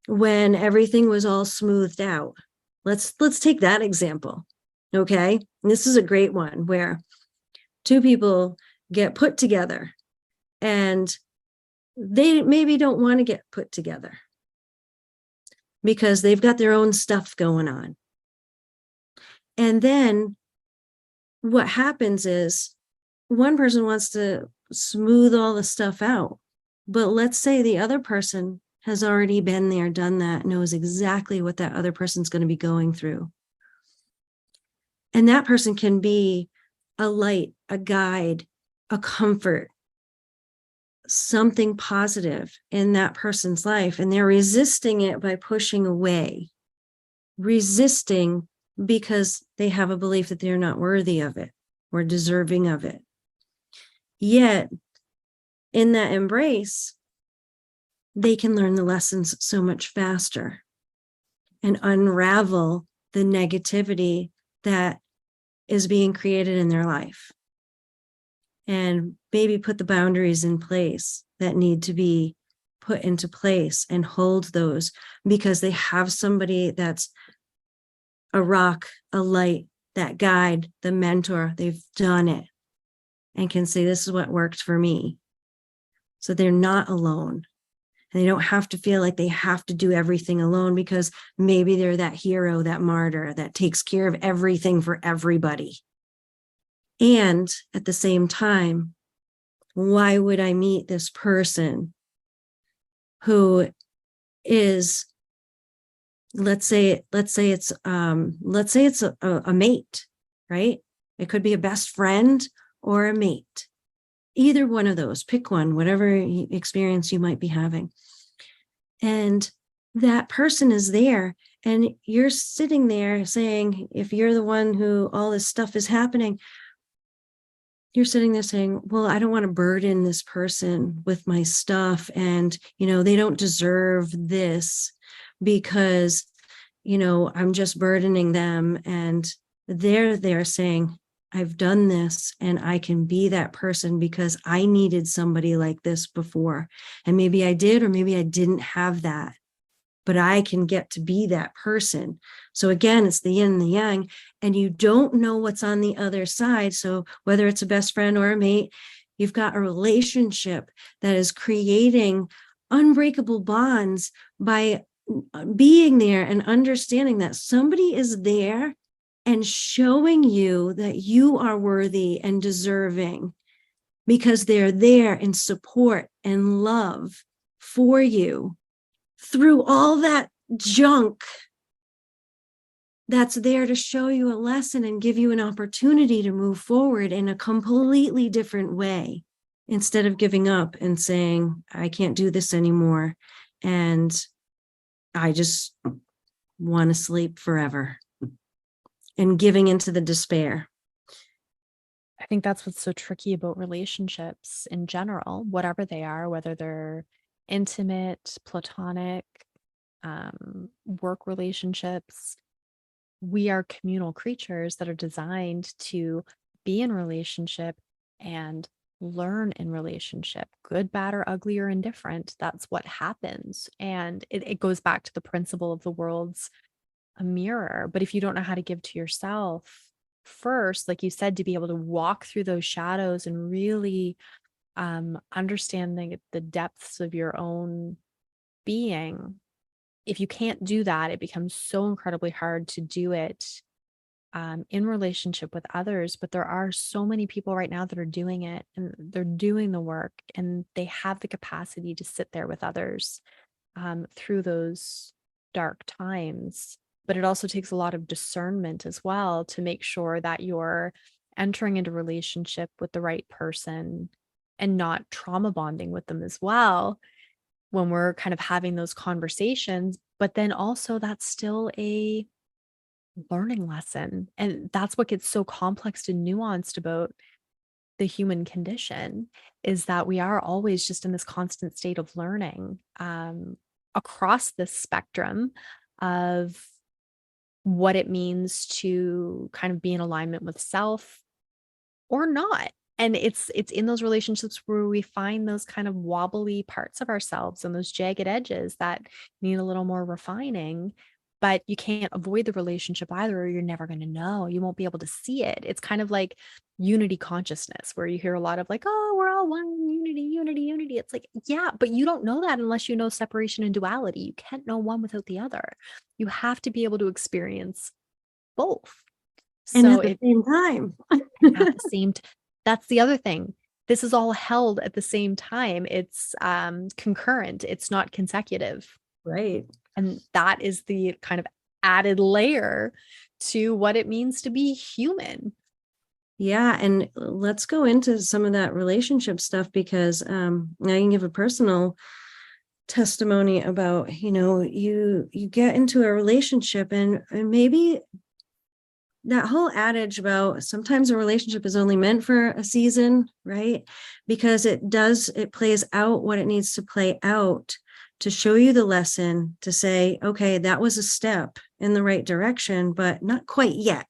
when everything was all smoothed out? Let's take that example. Okay. And this is a great one where two people get put together and they maybe don't want to get put together because they've got their own stuff going on. And then what happens is one person wants to smooth all the stuff out, but let's say the other person has already been there, done that, knows exactly what that other person's going to be going through. And that person can be a light, a guide, a comfort, something positive in that person's life. And they're resisting it by pushing away, resisting because they have a belief that they're not worthy of it or deserving of it. Yet, in that embrace, they can learn the lessons so much faster and unravel the negativity that is being created in their life. And maybe put the boundaries in place that need to be put into place and hold those because they have somebody that's a rock, a light, that guide, the mentor. They've done it and can say, this is what worked for me. So they're not alone. And they don't have to feel like they have to do everything alone because maybe they're that hero, that martyr that takes care of everything for everybody. And at the same time, why would I meet this person who is, let's say it's a mate, right? It could be a best friend or a mate. Either one of those, pick one, whatever experience you might be having. And that person is there and you're sitting there saying, if you're the one who all this stuff is happening, you're sitting there saying, well, I don't want to burden this person with my stuff. And, they don't deserve this because, I'm just burdening them. And they're saying, I've done this and I can be that person because I needed somebody like this before. And maybe I did, or maybe I didn't have that, but I can get to be that person. So again, it's the yin and the yang, and you don't know what's on the other side. So whether it's a best friend or a mate, you've got a relationship that is creating unbreakable bonds by being there and understanding that somebody is there and showing you that you are worthy and deserving because they're there in support and love for you through all that junk that's there to show you a lesson and give you an opportunity to move forward in a completely different way instead of giving up and saying, I can't do this anymore and I just want to sleep forever, and giving into the despair. I think that's what's so tricky about relationships in general, whatever they are, whether they're intimate, platonic, work relationships. We are communal creatures that are designed to be in relationship and learn in relationship, good, bad, or ugly, or indifferent. That's what happens. And it goes back to the principle of the world's a mirror. But if you don't know how to give to yourself first, like you said, to be able to walk through those shadows and really understand the depths of your own being, if you can't do that, it becomes so incredibly hard to do it in relationship with others. But there are so many people right now that are doing it, and they're doing the work, and they have the capacity to sit there with others through those dark times. But it also takes a lot of discernment as well to make sure that you're entering into relationship with the right person and not trauma bonding with them as well when we're kind of having those conversations. But then also, that's still a learning lesson. And that's what gets so complex and nuanced about the human condition, is that we are always just in this constant state of learning across this spectrum of what it means to kind of be in alignment with self or not. And it's in those relationships where we find those kind of wobbly parts of ourselves and those jagged edges that need a little more refining. But you can't avoid the relationship either, or you're never going to know. You won't be able to see it. It's kind of like unity consciousness, where you hear a lot of like, oh, we're all one, unity, unity, unity. It's like, yeah, but you don't know that unless you know separation and duality. You can't know one without the other. You have to be able to experience both. And So at the same time. at the same that's the other thing. This is all held at the same time. It's concurrent. It's not consecutive. Right. And that is the kind of added layer to what it means to be human. Yeah. And let's go into some of that relationship stuff, because I can give a personal testimony about, you get into a relationship, and maybe that whole adage about sometimes a relationship is only meant for a season, right? Because it plays out what it needs to play out to show you the lesson, to say, okay, that was a step in the right direction, but not quite yet.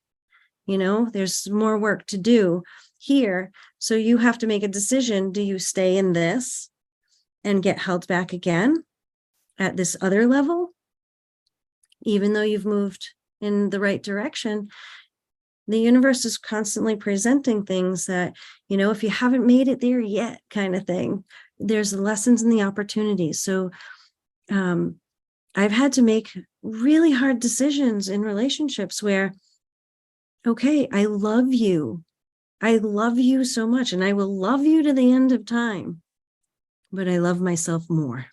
There's more work to do here. So you have to make a decision. Do you stay in this and get held back again at this other level, even though you've moved in the right direction? The universe is constantly presenting things that, if you haven't made it there yet, kind of thing, there's lessons in the opportunities. So I've had to make really hard decisions in relationships where, okay, I love you. I love you so much, and I will love you to the end of time, but I love myself more.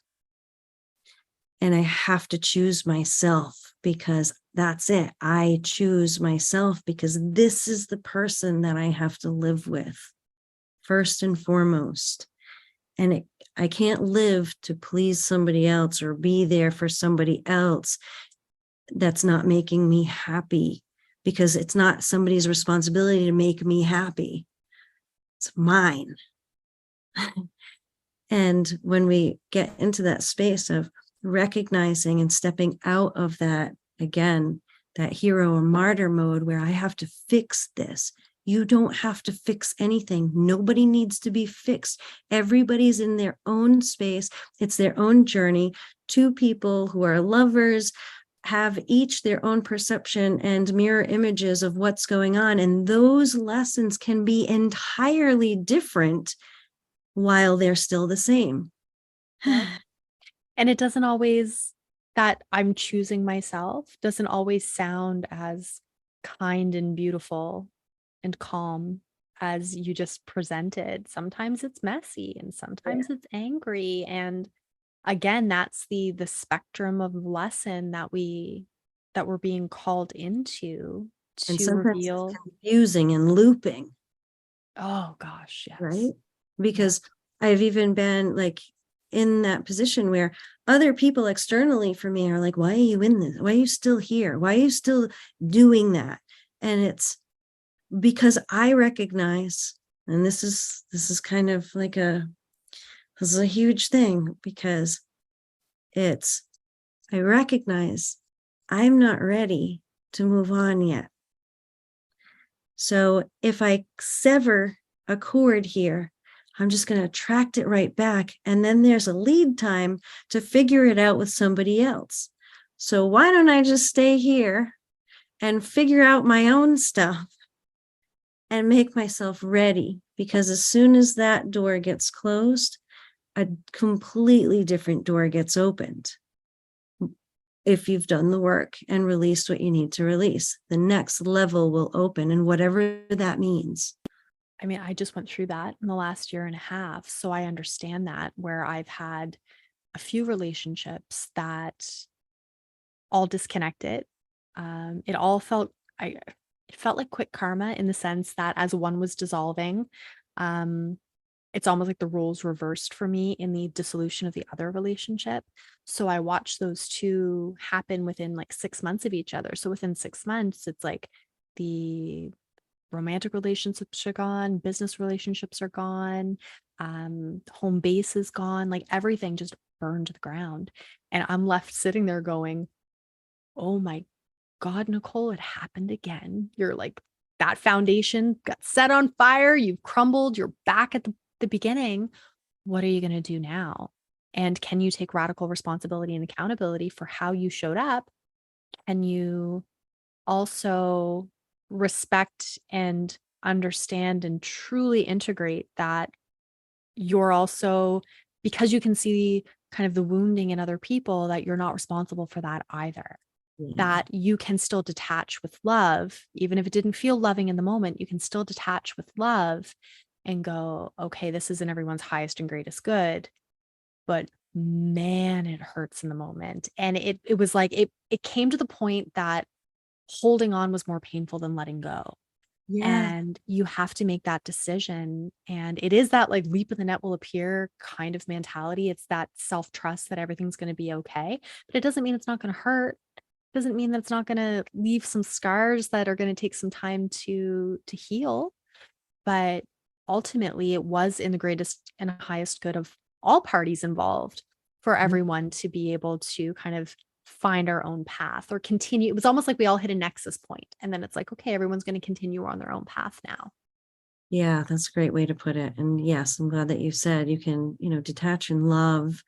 And I have to choose myself, because that's it. I choose myself because this is the person that I have to live with first and foremost. And I can't live to please somebody else or be there for somebody else that's not making me happy, because it's not somebody's responsibility to make me happy. It's mine. And when we get into that space of recognizing and stepping out of that, again, that hero or martyr mode where I have to fix this. You don't have to fix anything. Nobody needs to be fixed. Everybody's in their own space. It's their own journey. Two people who are lovers have each their own perception and mirror images of what's going on. And those lessons can be entirely different while they're still the same. And it doesn't always, that I'm choosing myself doesn't always sound as kind and beautiful and calm as you just presented. Sometimes it's messy, and sometimes it's angry. And again, that's the spectrum of lesson that we're being called into And to sometimes reveal. it's confusing and looping. Oh gosh, yes. Right? Because I've even been like in that position where other people externally for me are like, why are you in this? Why are you still here? Why are you still doing that? And it's because I recognize, and this is kind of like this is a huge thing, because I recognize I'm not ready to move on yet. So if I sever a cord here, I'm just going to attract it right back. And then there's a lead time to figure it out with somebody else. So why don't I just stay here and figure out my own stuff and make myself ready? Because as soon as that door gets closed, a completely different door gets opened. if you've done the work and released what you need to release. The next level will open, and whatever that means. I mean, I just went through that in the last year and a half. So I understand that, where I've had a few relationships that all disconnected. It all felt, it felt like quick karma, in the sense that as one was dissolving, it's almost like the roles reversed for me in the dissolution of the other relationship. So I watched those two happen within like 6 months of each other. So within 6 months, it's like the romantic relationships are gone, business relationships are gone, home base is gone, like everything just burned to the ground. And I'm left sitting there going, oh my God, Nicole, it happened again. You're like, that foundation got set on fire. You've crumbled. You're back at the beginning. What are you going to do now? And can you take radical responsibility and accountability for how you showed up? Can you also respect and understand and truly integrate that you're also, because you can see kind of the wounding in other people, that you're not responsible for that either? Yeah. That you can still detach with love, even if it didn't feel loving in the moment, you can still detach with love and go, okay, this isn't everyone's highest and greatest good, but man, it hurts in the moment. And it was like, it came to the point that holding on was more painful than letting go. Yeah. And you have to make that decision. And it is that like leap of the net will appear kind of mentality. It's that self-trust that everything's going to be okay, but it doesn't mean it's not going to hurt. Doesn't mean that it's not going to leave some scars that are going to take some time to heal. But ultimately, it was in the greatest and highest good of all parties involved for everyone to be able to kind of find our own path or continue. It was almost like we all hit a nexus point, and then it's like, okay, everyone's going to continue on their own path now. Yeah, that's a great way to put it. And yes, I'm glad that you said you can, detach and love,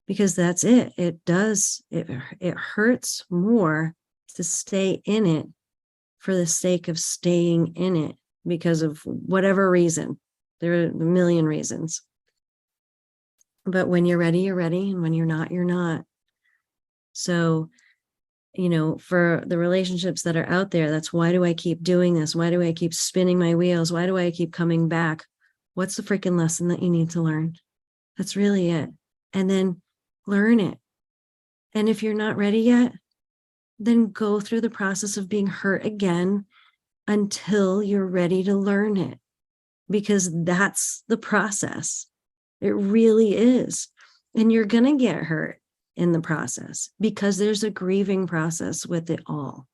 because that's it. It hurts more to stay in it for the sake of staying in it because of whatever reason. There are a million reasons. But when you're ready, you're ready. And when you're not, you're not. So, for the relationships that are out there, that's why do I keep doing this? Why do I keep spinning my wheels? Why do I keep coming back? What's the freaking lesson that you need to learn? That's really it. And then learn it. And if you're not ready yet, then go through the process of being hurt again until you're ready to learn it, because that's the process. It really is. And you're going to get hurt in the process because there's a grieving process with it all.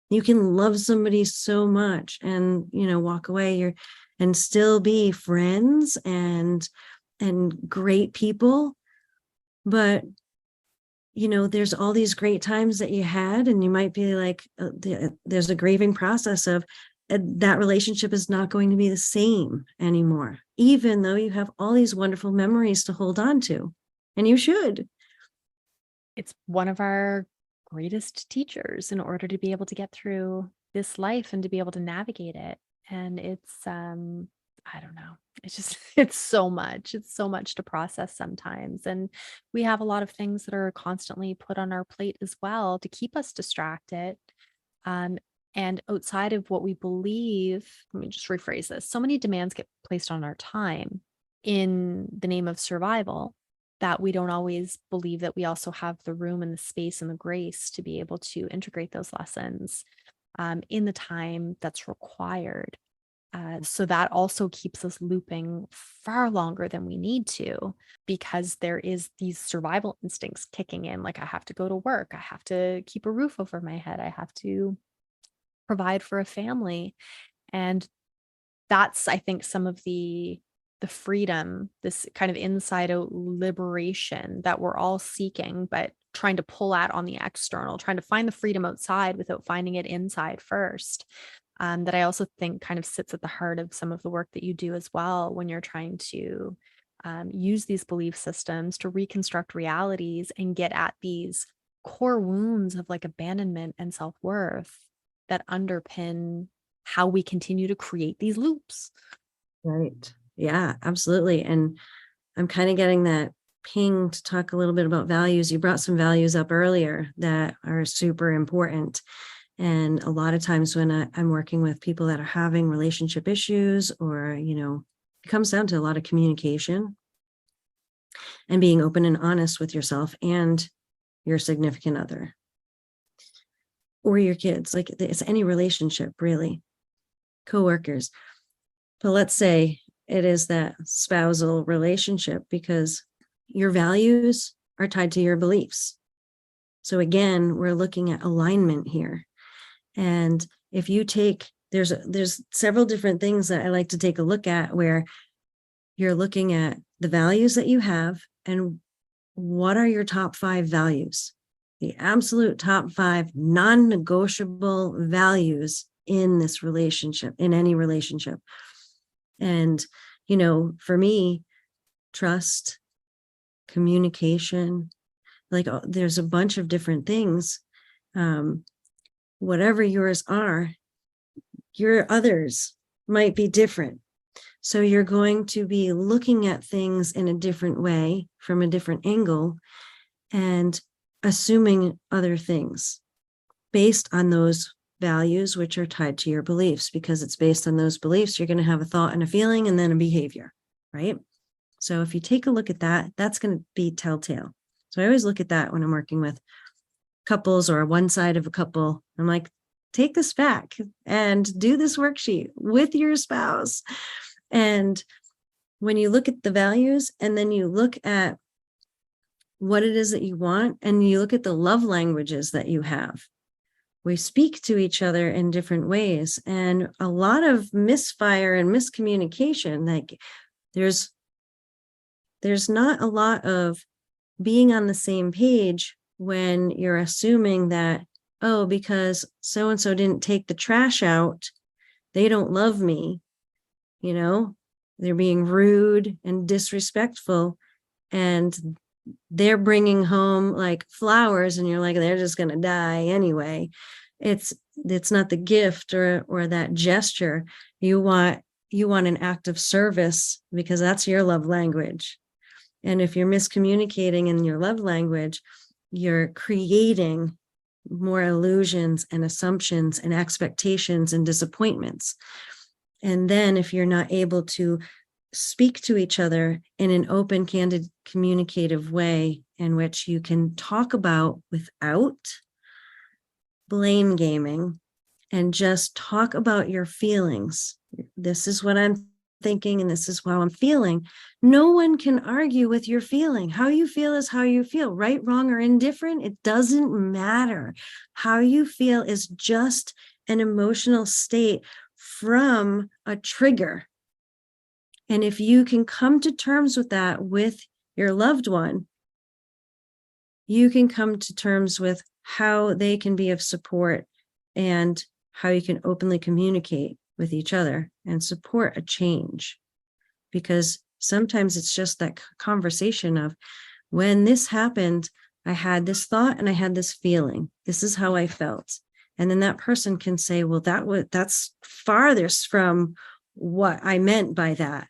You can love somebody so much and, walk away and still be friends and great people. But there's all these great times that you had, and you might be like, there's a grieving process of that relationship is not going to be the same anymore, even though you have all these wonderful memories to hold on to, and you should. It's one of our greatest teachers in order to be able to get through this life and to be able to navigate it. And it's, I don't know. It's just, it's so much. It's so much to process sometimes. And we have a lot of things that are constantly put on our plate as well to keep us distracted. Um, and outside of what we believe, let me just rephrase this. So many demands get placed on our time in the name of survival that we don't always believe that we also have the room and the space and the grace to be able to integrate those lessons in the time that's required. So that also keeps us looping far longer than we need to, because there is these survival instincts kicking in. Like, I have to go to work. I have to keep a roof over my head. I have to provide for a family. And that's, I think, some of the freedom, this kind of inside out liberation that we're all seeking, but trying to pull at on the external, trying to find the freedom outside without finding it inside first. That I also think kind of sits at the heart of some of the work that you do as well, when you're trying to use these belief systems to reconstruct realities and get at these core wounds of like abandonment and self-worth that underpin how we continue to create these loops. Right. Yeah, absolutely. And I'm kind of getting that ping to talk a little bit about values. You brought some values up earlier that are super important. And a lot of times when I'm working with people that are having relationship issues, or, it comes down to a lot of communication and being open and honest with yourself and your significant other or your kids. Like, it's any relationship, really, coworkers. But let's say it is that spousal relationship, because your values are tied to your beliefs. So again, we're looking at alignment here. And if you take, there's several different things that I like to take a look at, where you're looking at the values that you have and what are your top 5 values, the absolute top 5 non-negotiable values in this relationship, in any relationship. And, for me, trust, communication, like, there's a bunch of different things. Whatever yours are, your others might be different. So you're going to be looking at things in a different way, from a different angle, and assuming other things based on those values, which are tied to your beliefs, because it's based on those beliefs. You're going to have a thought and a feeling and then a behavior, right? So if you take a look at that, that's going to be telltale. So I always look at that when I'm working with couples or one side of a couple. I'm like, take this back and do this worksheet with your spouse. And when you look at the values and then you look at what it is that you want, and you look at the love languages that you have, we speak to each other in different ways. And a lot of misfire and miscommunication, like there's not a lot of being on the same page when you're assuming that, oh, because so-and-so didn't take the trash out, they don't love me. They're being rude and disrespectful, and they're bringing home like flowers, and you're like, they're just going to die anyway. It's not the gift or that gesture. You want an act of service, because that's your love language. And if you're miscommunicating in your love language, you're creating more illusions and assumptions and expectations and disappointments. And then if you're not able to speak to each other in an open, candid, communicative way in which you can talk about without blame gaming, and just talk about your feelings. This is what I'm thinking, and this is how I'm feeling. No one can argue with your feeling. How you feel is how you feel, right, wrong, or indifferent. It doesn't matter. How you feel is just an emotional state from a trigger. And if you can come to terms with that with your loved one, you can come to terms with how they can be of support and how you can openly communicate with each other and support a change. Because sometimes it's just that conversation of, when this happened, I had this thought and I had this feeling. This is how I felt. And then that person can say, well, that's farthest from what I meant by that.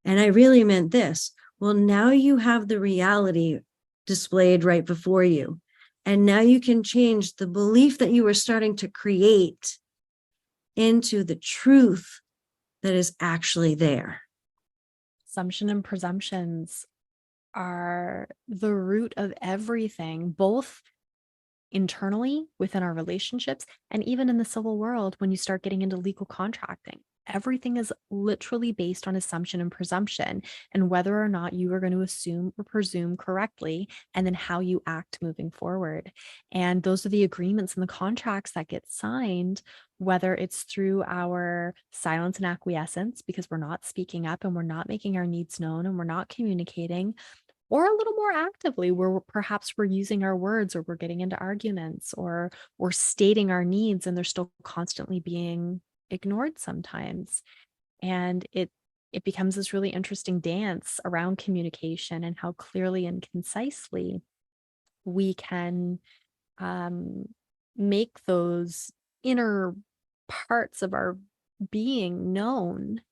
And I really meant this. Well, now you have the reality displayed right before you. And now you can change the belief that you were starting to create into the truth that is actually there. Assumption and presumptions are the root of everything, both internally within our relationships and even in the civil world. When you start getting into legal contracting, everything is literally based on assumption and presumption, and whether or not you are going to assume or presume correctly, and then how you act moving forward. And those are the agreements and the contracts that get signed, whether it's through our silence and acquiescence, because we're not speaking up and we're not making our needs known and we're not communicating, or a little more actively, where perhaps we're using our words, or we're getting into arguments, or we're stating our needs and they're still constantly being ignored sometimes. And it becomes this really interesting dance around communication and how clearly and concisely we can make those inner parts of our being known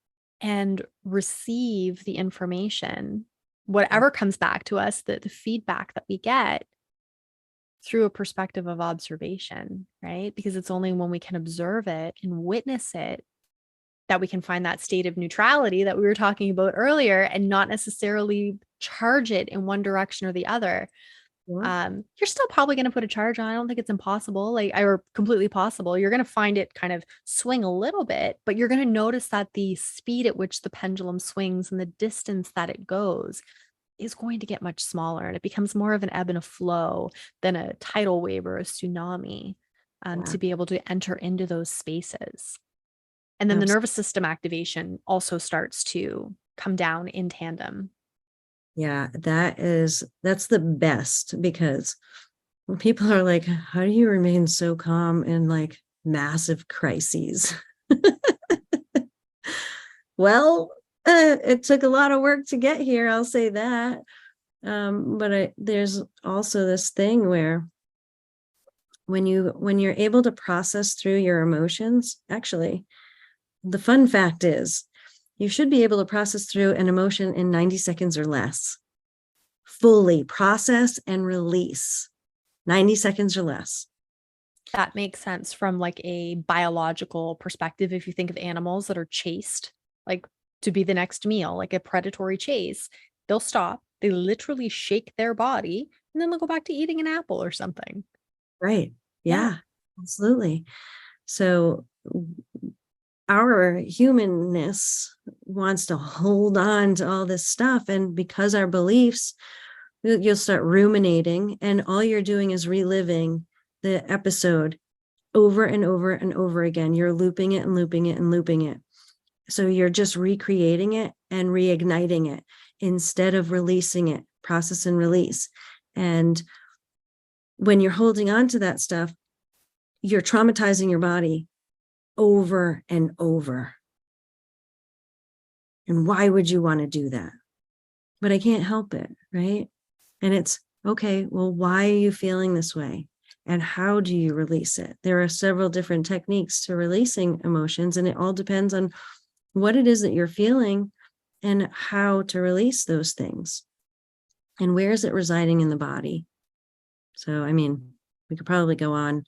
and receive the information whatever comes back to us, the feedback that we get through a perspective of observation, right? Because it's only when we can observe it and witness it that we can find that state of neutrality that we were talking about earlier and not necessarily charge it in one direction or the other. Yeah. You're still probably going to put a charge on. I don't think it's impossible, or completely possible. You're going to find it kind of swing a little bit, but you're going to notice that the speed at which the pendulum swings and the distance that it goes is going to get much smaller, and it becomes more of an ebb and a flow than a tidal wave or a tsunami, Yeah. to be able to enter into those spaces. And then the Absolutely. nervous system activation also starts to come down in tandem. Yeah, that's the best, because when people are like, how do you remain so calm in like massive crises? Well, it took a lot of work to get here, I'll say that. But there's also this thing where when you're able to process through your emotions, actually, the fun fact is you should be able to process through an emotion in 90 seconds or less. Fully process and release, 90 seconds or less. That makes sense from like a biological perspective. If you think of animals that are chased, like to be the next meal, like a predatory chase, they'll stop, they literally shake their body, and then they'll go back to eating an apple or something. Right. Yeah. Yeah, absolutely. So our humanness wants to hold on to all this stuff. And because our beliefs, you'll start ruminating, and all you're doing is reliving the episode over and over and over again. You're looping it and looping it and looping it. So you're just recreating it and reigniting it instead of releasing it, process and release. And when you're holding on to that stuff, you're traumatizing your body over and over. And why would you want to do that? But I can't help it, right? And it's okay, well, why are you feeling this way? And how do you release it? There are several different techniques to releasing emotions, and it all depends on what it is that you're feeling and how to release those things. And where is it residing in the body? So, I mean, we could probably go on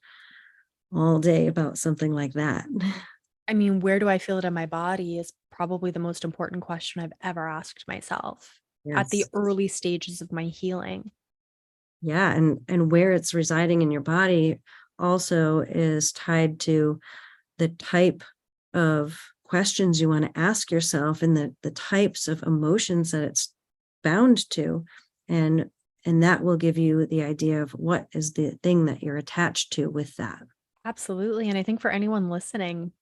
all day about something like that. I mean, where do I feel it in my body is probably the most important question I've ever asked myself at the Yes. early stages of my healing. Yeah, and where it's residing in your body also is tied to the type of questions you want to ask yourself, and the types of emotions that it's bound to, and that will give you the idea of what is the thing that you're attached to with that. Absolutely. And I think for anyone listening,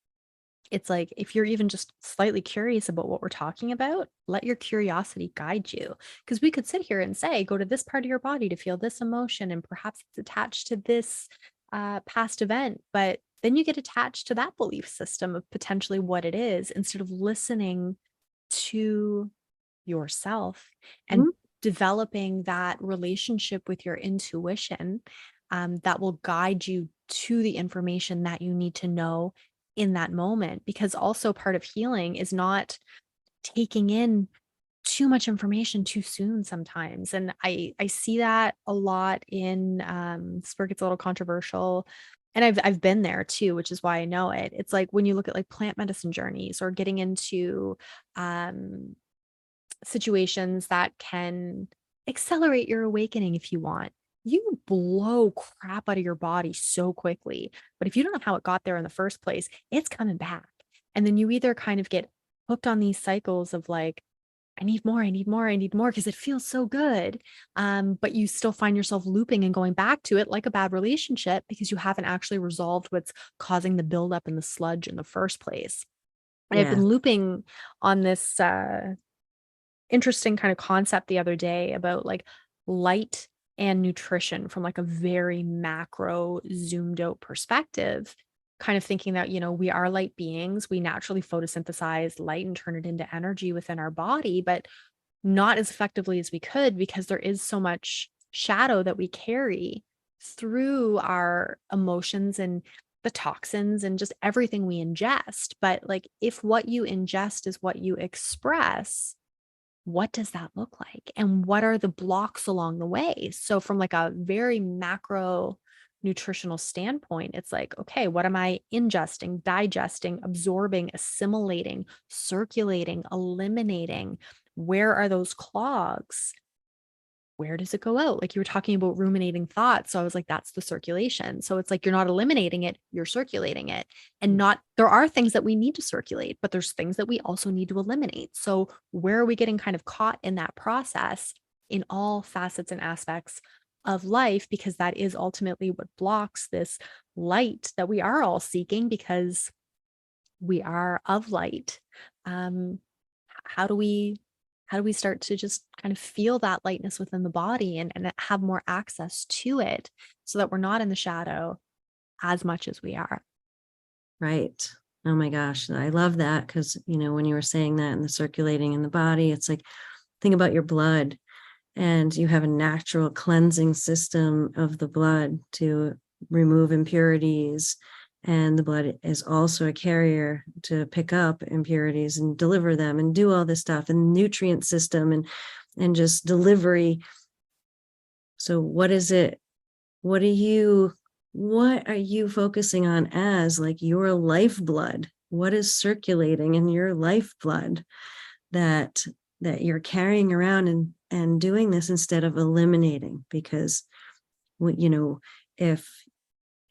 it's like if you're even just slightly curious about what we're talking about, let your curiosity guide you. Because we could sit here and say, go to this part of your body to feel this emotion, and perhaps it's attached to this past event. But then you get attached to that belief system of potentially what it is instead of listening to yourself and Mhm. developing that relationship with your intuition, that will guide you to the information that you need to know in that moment. Because also part of healing is not taking in too much information too soon sometimes. And I see that a lot in this where it gets a little controversial. And I've been there too, which is why I know it. It's like when you look at like plant medicine journeys or getting into um situations that can accelerate your awakening if you want. You blow crap out of your body so quickly. But if you don't know how it got there in the first place, it's coming back. And then you either kind of get hooked on these cycles of like, I need more, I need more, I need more because it feels so good. But you still find yourself looping and going back to it like a bad relationship because you haven't actually resolved what's causing the buildup in the sludge in the first place. And I've Yeah. been looping on this interesting kind of concept the other day about like light and nutrition from like a very macro zoomed out perspective, kind of thinking that, we are light beings, we naturally photosynthesize light and turn it into energy within our body, but not as effectively as we could because there is so much shadow that we carry through our emotions and the toxins and just everything we ingest. But like if what you ingest is what you express, what does that look like? And what are the blocks along the way? So from like a very macro nutritional standpoint, it's like, okay, what am I ingesting, digesting, absorbing, assimilating, circulating, eliminating? Where are those clogs? Where does it go out? Like you were talking about ruminating thoughts. So I was like, that's the circulation. So it's like you're not eliminating it, you're circulating it. And not, there are things that we need to circulate, but there's things that we also need to eliminate. So where are we getting kind of caught in that process in all facets and aspects of life? Because that is ultimately what blocks this light that we are all seeking, because we are of light. Um, how do we start to just kind of feel that lightness within the body and have more access to it so that we're not in the shadow as much as we are? Right. Oh my gosh. I love that because, when you were saying that and the circulating in the body, it's like, think about your blood, and you have a natural cleansing system of the blood to remove impurities. And the blood is also a carrier to pick up impurities and deliver them and do all this stuff, and nutrient system and just delivery. So what is it? What are you focusing on as like your lifeblood? What is circulating in your lifeblood that you're carrying around and doing this instead of eliminating? Because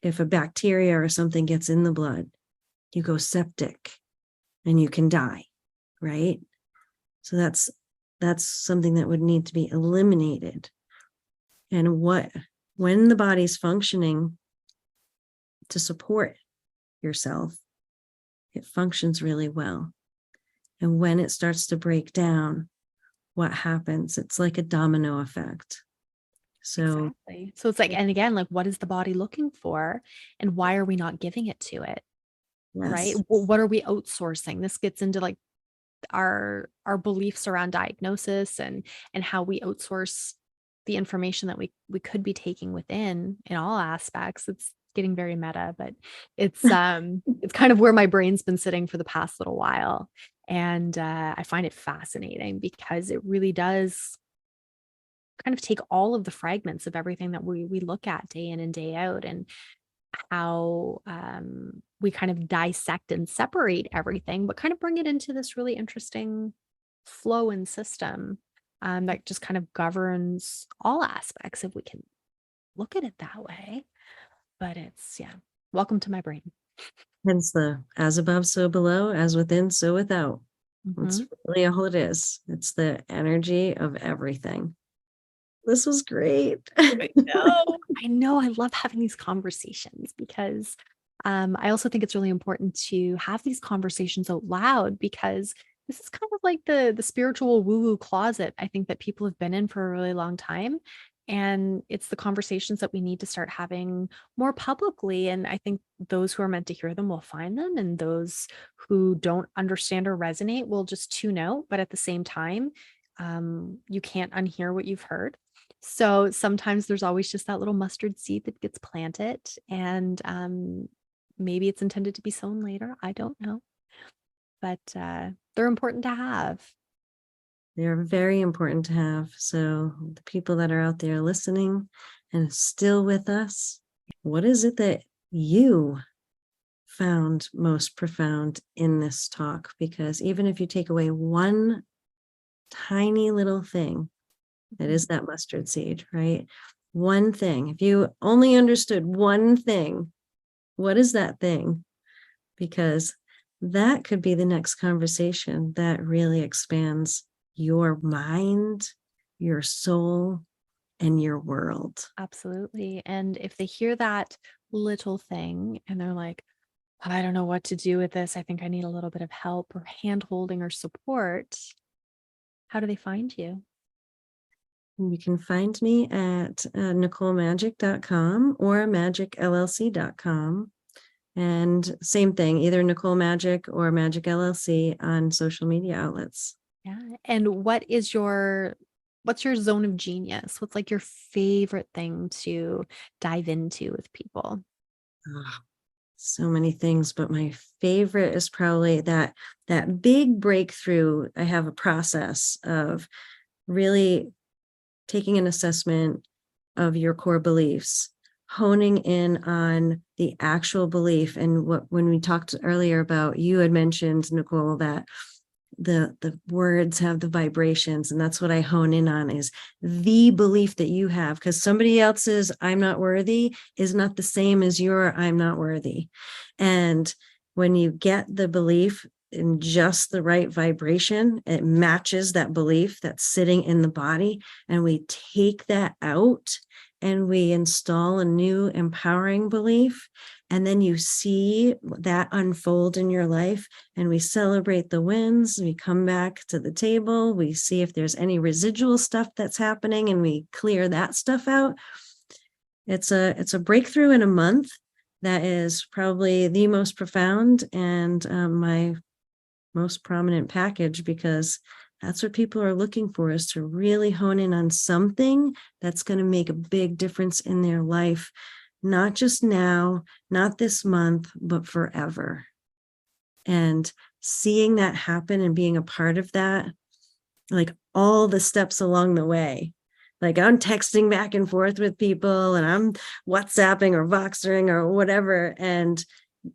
if a bacteria or something gets in the blood, you go septic and you can die, right? So that's something that would need to be eliminated. And when the body's functioning to support yourself, it functions really well. And when it starts to break down, what happens? It's like a domino effect. So Exactly. So it's like, and again, like, what is the body looking for, and why are we not giving it to it? Right? yes, What are we outsourcing? This gets into like our beliefs around diagnosis and how we outsource the information that we could be taking within in all aspects. It's getting very meta, but it's kind of where my brain's been sitting for the past little while. And I find it fascinating because it really does kind of take all of the fragments of everything that we look at day in and day out, and how we kind of dissect and separate everything, but kind of bring it into this really interesting flow and system that just kind of governs all aspects, if we can look at it that way. But it's, yeah, welcome to my brain. hence the as above, so below, as within, so without. That's Mhm. really all it is. It's the energy of everything. This was great. I know. I know. I love having these conversations because I also think it's really important to have these conversations out loud, because this is kind of like the spiritual woo-woo closet I think that people have been in for a really long time. And it's the conversations that we need to start having more publicly. And I think those who are meant to hear them will find them, and those who don't understand or resonate will just tune out. But at the same time, you can't unhear what you've heard. So sometimes there's always just that little mustard seed that gets planted, and maybe it's intended to be sown later. I don't know, but they're important to have. They're very important to have. So the people that are out there listening and still with us, what is it that you found most profound in this talk? Because even if you take away one tiny little thing, that is that mustard seed, right? One thing. If you only understood one thing, what is that thing? Because that could be the next conversation that really expands your mind, your soul, and your world. Absolutely. And if they hear that little thing and they're like, I don't know what to do with this, I think I need a little bit of help or hand holding or support, how do they find you? You can find me at NicoleMajik.com or MajikLLC.com. And same thing, either Nicole Majik or Majik LLC on social media outlets. Yeah. And what's your zone of genius? What's like your favorite thing to dive into with people? Ah, So many things, but my favorite is probably that big breakthrough. I have a process of really taking an assessment of your core beliefs, honing in on the actual belief. And when we talked earlier about, you had mentioned, Nicole, that the words have the vibrations, and that's what I hone in on, is the belief that you have, because somebody else's I'm not worthy is not the same as your I'm not worthy. And when you get the belief in just the right vibration, it matches that belief that's sitting in the body, and we take that out and we install a new empowering belief. And then you see that unfold in your life, and we celebrate the wins. We come back to the table. We see if there's any residual stuff that's happening, and we clear that stuff out. It's a breakthrough in a month that is probably the most profound and my most prominent package, because that's what people are looking for, is to really hone in on something that's going to make a big difference in their life. Not just now, not this month, but forever. And seeing that happen and being a part of that, like all the steps along the way, like I'm texting back and forth with people, and I'm WhatsApping or Voxering or whatever, and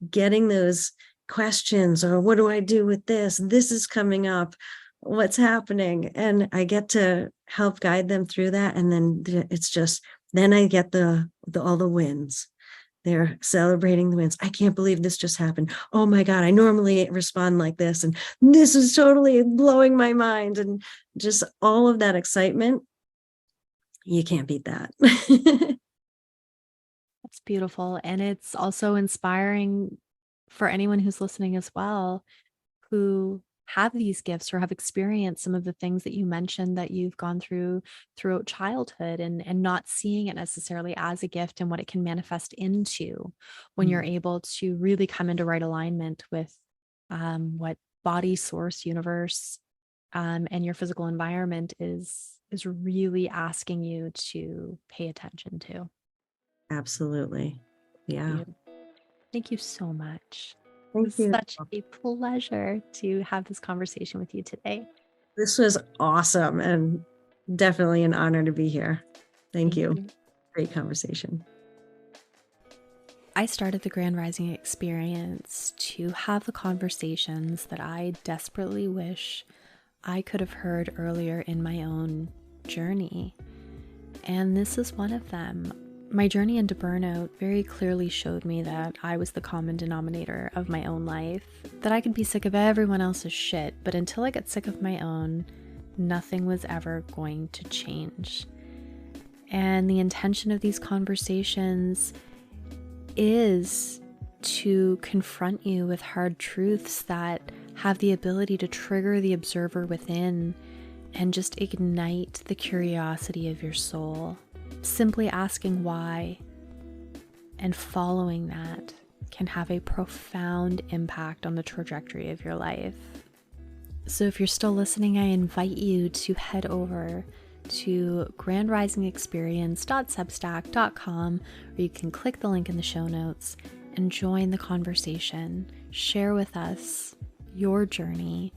getting those questions, or what do I do with this? This is coming up. What's happening? And I get to help guide them through that. And then it's just, then I get all the wins. They're celebrating the wins. I can't believe this just happened. Oh my God, I normally respond like this, and this is totally blowing my mind. And just all of that excitement, you can't beat that. That's beautiful. And it's also inspiring for anyone who's listening as well, who have these gifts or have experienced some of the things that you mentioned that you've gone through throughout childhood, and not seeing it necessarily as a gift and what it can manifest into when you're able to really come into right alignment with what body, source, universe, and your physical environment is really asking you to pay attention to. Absolutely. Yeah. Thank you so much. It Thank was you. such a pleasure to have this conversation with you today. This was awesome, and definitely an honor to be here. Thank you. Great conversation. I started the Grand Rising experience to have the conversations that I desperately wish I could have heard earlier in my own journey. And this is one of them. My journey into burnout very clearly showed me that I was the common denominator of my own life, that I could be sick of everyone else's shit, but until I got sick of my own, nothing was ever going to change. And the intention of these conversations is to confront you with hard truths that have the ability to trigger the observer within and just ignite the curiosity of your soul. Simply asking why and following that can have a profound impact on the trajectory of your life. So if you're still listening, I invite you to head over to grandrisingexperience.substack.com, where you can click the link in the show notes and join the conversation. Share with us your journey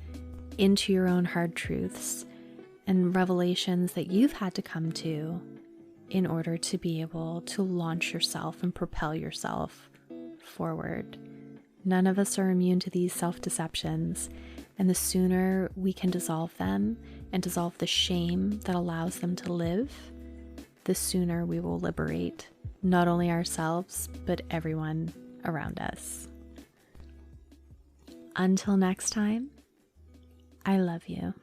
into your own hard truths and revelations that you've had to come to in order to be able to launch yourself and propel yourself forward. None of us are immune to these self-deceptions, and the sooner we can dissolve them and dissolve the shame that allows them to live, the sooner we will liberate not only ourselves, but everyone around us. Until next time, I love you.